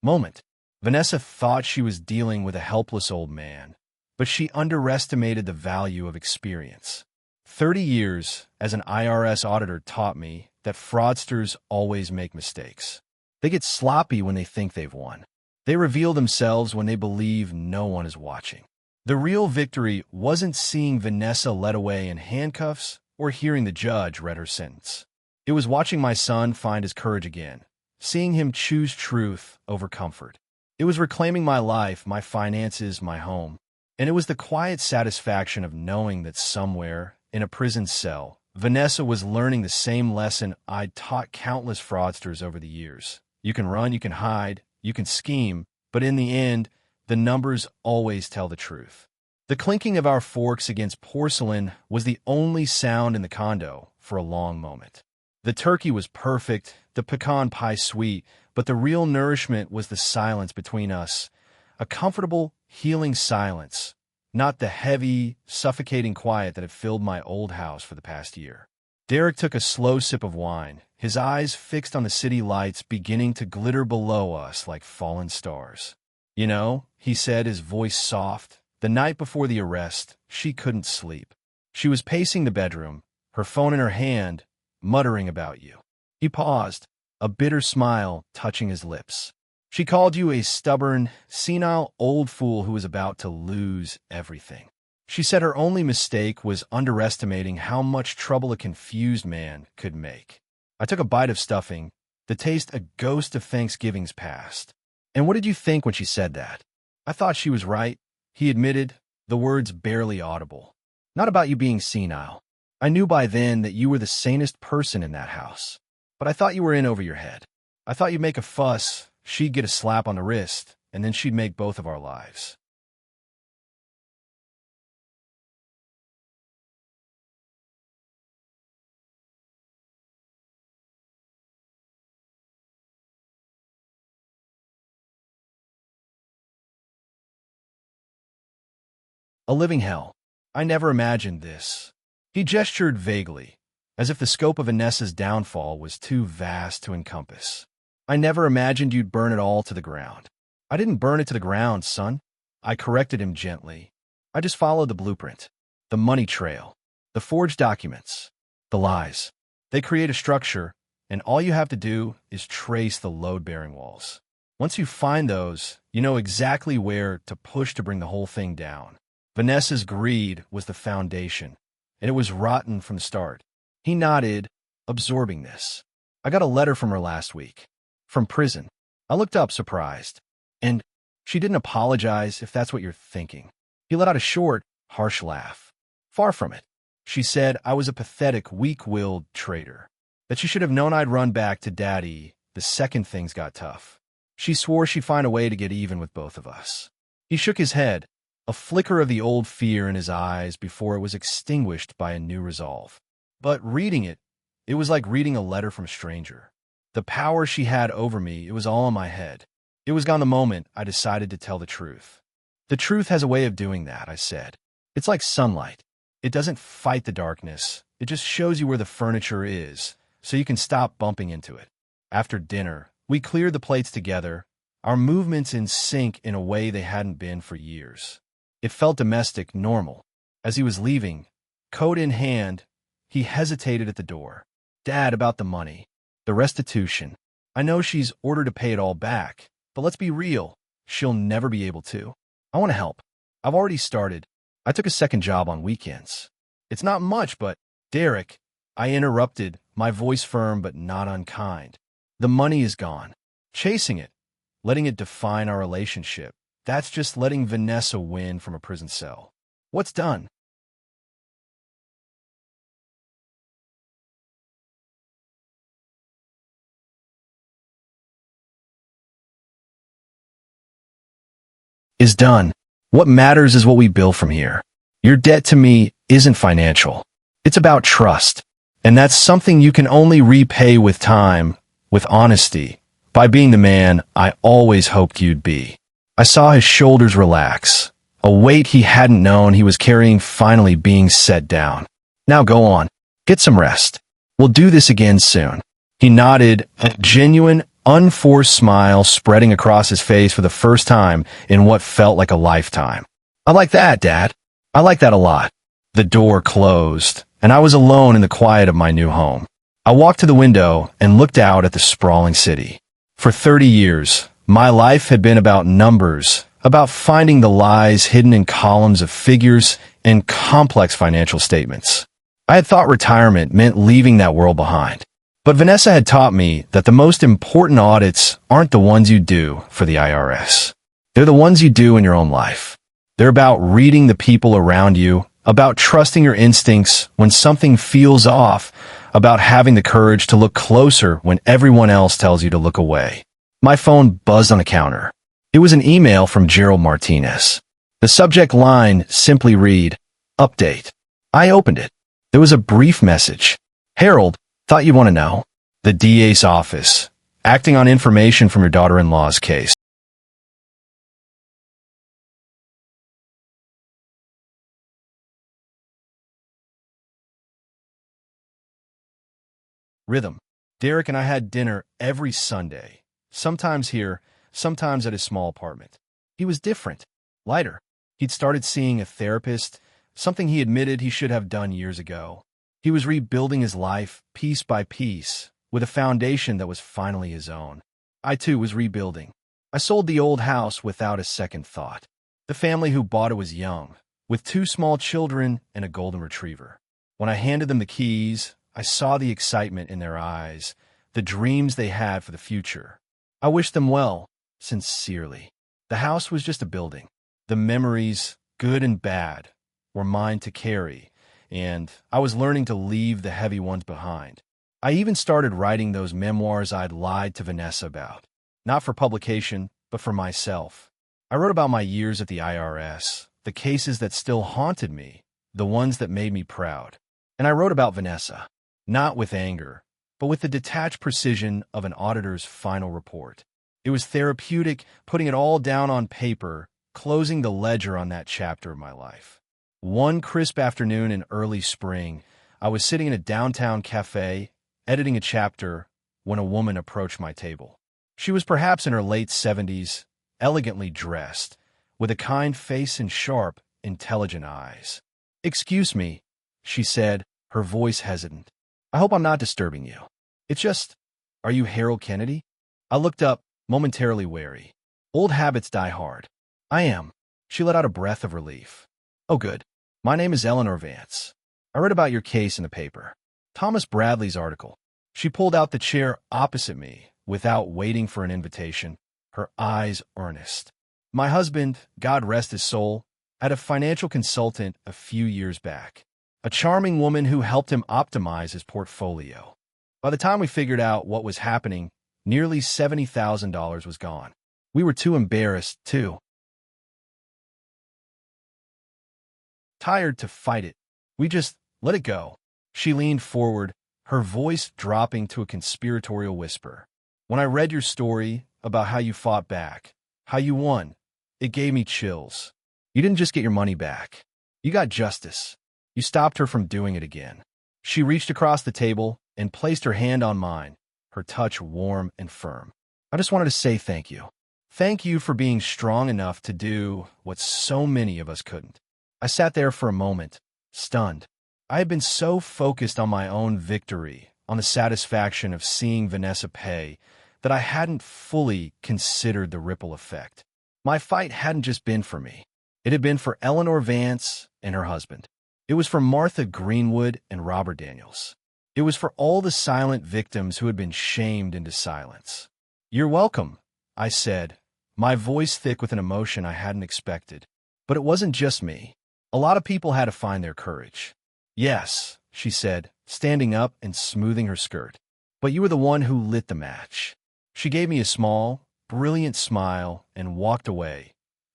moment. Vanessa thought she was dealing with a helpless old man, but she underestimated the value of experience. 30 years as an IRS auditor taught me that fraudsters always make mistakes. They get sloppy when they think they've won. They reveal themselves when they believe no one is watching. The real victory wasn't seeing Vanessa led away in handcuffs or hearing the judge read her sentence. It was watching my son find his courage again, seeing him choose truth over comfort. It was reclaiming my life, my finances, my home. And it was the quiet satisfaction of knowing that somewhere, in a prison cell, Vanessa was learning the same lesson I'd taught countless fraudsters over the years. You can run, you can hide, you can scheme, but in the end, the numbers always tell the truth. The clinking of our forks against porcelain was the only sound in the condo for a long moment. The turkey was perfect, the pecan pie sweet, but the real nourishment was the silence between us, a comfortable, healing silence, not the heavy, suffocating quiet that had filled my old house for the past year. Derek took a slow sip of wine, his eyes fixed on the city lights beginning to glitter below us like fallen stars. You know, he said, his voice soft, the night before the arrest, she couldn't sleep. She was pacing the bedroom, her phone in her hand, muttering about you. He paused, a bitter smile touching his lips. She called you a stubborn, senile old fool who was about to lose everything. She said her only mistake was underestimating how much trouble a confused man could make. I took a bite of stuffing, the taste a ghost of Thanksgiving's past. And what did you think when she said that? I thought she was right, he admitted, the words barely audible. Not about you being senile. I knew by then that you were the sanest person in that house. But I thought you were in over your head. I thought you'd make a fuss, she'd get a slap on the wrist, and then she'd make both of our lives. A living hell. I never imagined this. He gestured vaguely, as if the scope of Vanessa's downfall was too vast to encompass. I never imagined you'd burn it all to the ground. I didn't burn it to the ground, son. I corrected him gently. I just followed the blueprint, the money trail, the forged documents, the lies. They create a structure, and all you have to do is trace the load-bearing walls. Once you find those, you know exactly where to push to bring the whole thing down. Vanessa's greed was the foundation, and it was rotten from the start. He nodded, absorbing this. I got a letter from her last week. From prison. I looked up, surprised. And she didn't apologize, if that's what you're thinking. He let out a short, harsh laugh. Far from it. She said I was a pathetic, weak-willed traitor. That she should have known I'd run back to Daddy the second things got tough. She swore she'd find a way to get even with both of us. He shook his head, a flicker of the old fear in his eyes before it was extinguished by a new resolve. But reading it, it was like reading a letter from a stranger. The power she had over me, it was all in my head. It was gone the moment I decided to tell the truth. The truth has a way of doing that, I said. It's like sunlight. It doesn't fight the darkness. It just shows you where the furniture is, so you can stop bumping into it. After dinner, we cleared the plates together, our movements in sync in a way they hadn't been for years. It felt domestic, normal. As he was leaving, coat in hand, he hesitated at the door. Dad, about the money. The restitution. I know she's ordered to pay it all back, but let's be real. She'll never be able to. I want to help. I've already started. I took a second job on weekends. It's not much, but, Derek, I interrupted, my voice firm but not unkind. The money is gone. Chasing it, letting it define our relationship. That's just letting Vanessa win from a prison cell. What's done? Is done. What matters is what we build from here. Your debt to me isn't financial. It's about trust. And that's something you can only repay with time, with honesty, by being the man I always hoped you'd be. I saw his shoulders relax, A weight he hadn't known he was carrying finally being set down. Now go on. Get some rest. We'll do this again soon. He nodded, a genuine, unforced smile spreading across his face for the first time in what felt like a lifetime. I like that, Dad. I like that a lot. The door closed, and I was alone in the quiet of my new home. I walked to the window and looked out at the sprawling city. For 30 years, my life had been about numbers, about finding the lies hidden in columns of figures and complex financial statements. I had thought retirement meant leaving that world behind. But Vanessa had taught me that the most important audits aren't the ones you do for the IRS. They're the ones you do in your own life. They're about reading the people around you, about trusting your instincts when something feels off, about having the courage to look closer when everyone else tells you to look away. My phone buzzed on the counter. It was an email from Gerald Martinez. The subject line simply read, "Update." I opened it. There was a brief message. "Harold, thought you'd want to know. The DA's office, acting on information from your daughter-in-law's case. Rhythm. Derek and I had dinner every Sunday, sometimes here, sometimes at his small apartment. He was different, lighter. He'd started seeing a therapist, something he admitted he should have done years ago. He was rebuilding his life piece by piece, with a foundation that was finally his own. I too was rebuilding. I sold the old house without a second thought. The family who bought it was young, with 2 small children and a golden retriever. When I handed them the keys, I saw the excitement in their eyes, the dreams they had for the future. I wished them well, sincerely. The house was just a building. The memories, good and bad, were mine to carry, and I was learning to leave the heavy ones behind. I even started writing those memoirs I'd lied to Vanessa about. Not for publication, but for myself. I wrote about my years at the IRS, the cases that still haunted me, the ones that made me proud. And I wrote about Vanessa, not with anger, but with the detached precision of an auditor's final report. It was therapeutic, putting it all down on paper, closing the ledger on that chapter of my life. One crisp afternoon in early spring, I was sitting in a downtown cafe, editing a chapter, when a woman approached my table. She was perhaps in her late 70s, elegantly dressed, with a kind face and sharp, intelligent eyes. "Excuse me," she said, her voice hesitant. "I hope I'm not disturbing you. It's just, are you Harold Kennedy?" I looked up, momentarily wary. Old habits die hard. "I am." She let out a breath of relief. "Oh, good. My name is Eleanor Vance. I read about your case in the paper. Thomas Bradley's article." She pulled out the chair opposite me, without waiting for an invitation, her eyes earnest. "My husband, God rest his soul, had a financial consultant a few years back. A charming woman who helped him optimize his portfolio. By the time we figured out what was happening, nearly $70,000 was gone. We were too embarrassed, too tired to fight it. We just let it go." She leaned forward, her voice dropping to a conspiratorial whisper. "When I read your story about how you fought back, how you won, it gave me chills. You didn't just get your money back. You got justice. You stopped her from doing it again." She reached across the table and placed her hand on mine, her touch warm and firm. "I just wanted to say thank you. Thank you for being strong enough to do what so many of us couldn't." I sat there for a moment, stunned. I had been so focused on my own victory, on the satisfaction of seeing Vanessa pay, that I hadn't fully considered the ripple effect. My fight hadn't just been for me. It had been for Eleanor Vance and her husband. It was for Martha Greenwood and Robert Daniels. It was for all the silent victims who had been shamed into silence. "You're welcome," I said, my voice thick with an emotion I hadn't expected. But it wasn't just me. A lot of people had to find their courage. "Yes," she said, standing up and smoothing her skirt. "But you were the one who lit the match." She gave me a small, brilliant smile and walked away,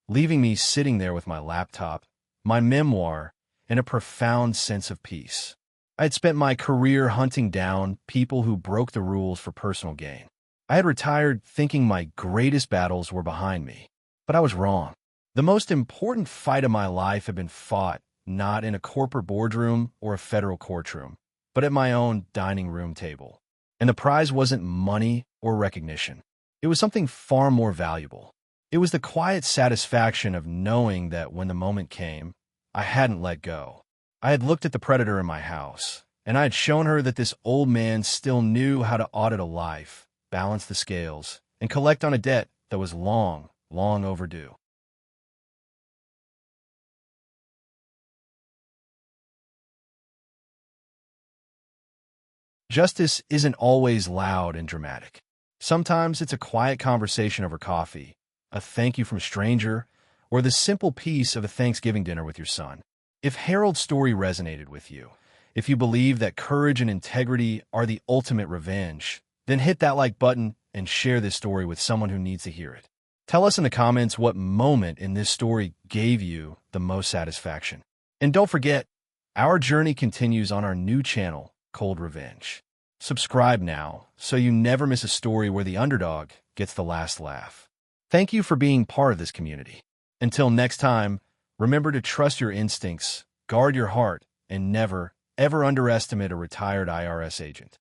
leaving me sitting there with my laptop, my memoir, and a profound sense of peace. I had spent my career hunting down people who broke the rules for personal gain. I had retired thinking my greatest battles were behind me. But I was wrong. The most important fight of my life had been fought not in a corporate boardroom or a federal courtroom, but at my own dining room table. And the prize wasn't money or recognition. It was something far more valuable. It was the quiet satisfaction of knowing that when the moment came, I hadn't let go. I had looked at the predator in my house, and I had shown her that this old man still knew how to audit a life, balance the scales, and collect on a debt that was long, long overdue. Justice isn't always loud and dramatic. Sometimes it's a quiet conversation over coffee, a thank you from a stranger, or the simple piece of a Thanksgiving dinner with your son. If Harold's story resonated with you, if you believe that courage and integrity are the ultimate revenge, then hit that like button and share this story with someone who needs to hear it. Tell us in the comments what moment in this story gave you the most satisfaction. And don't forget, our journey continues on our new channel, Cold Revenge. Subscribe now so you never miss a story where the underdog gets the last laugh. Thank you for being part of this community. Until next time, remember to trust your instincts, guard your heart, and never, ever underestimate a retired IRS agent.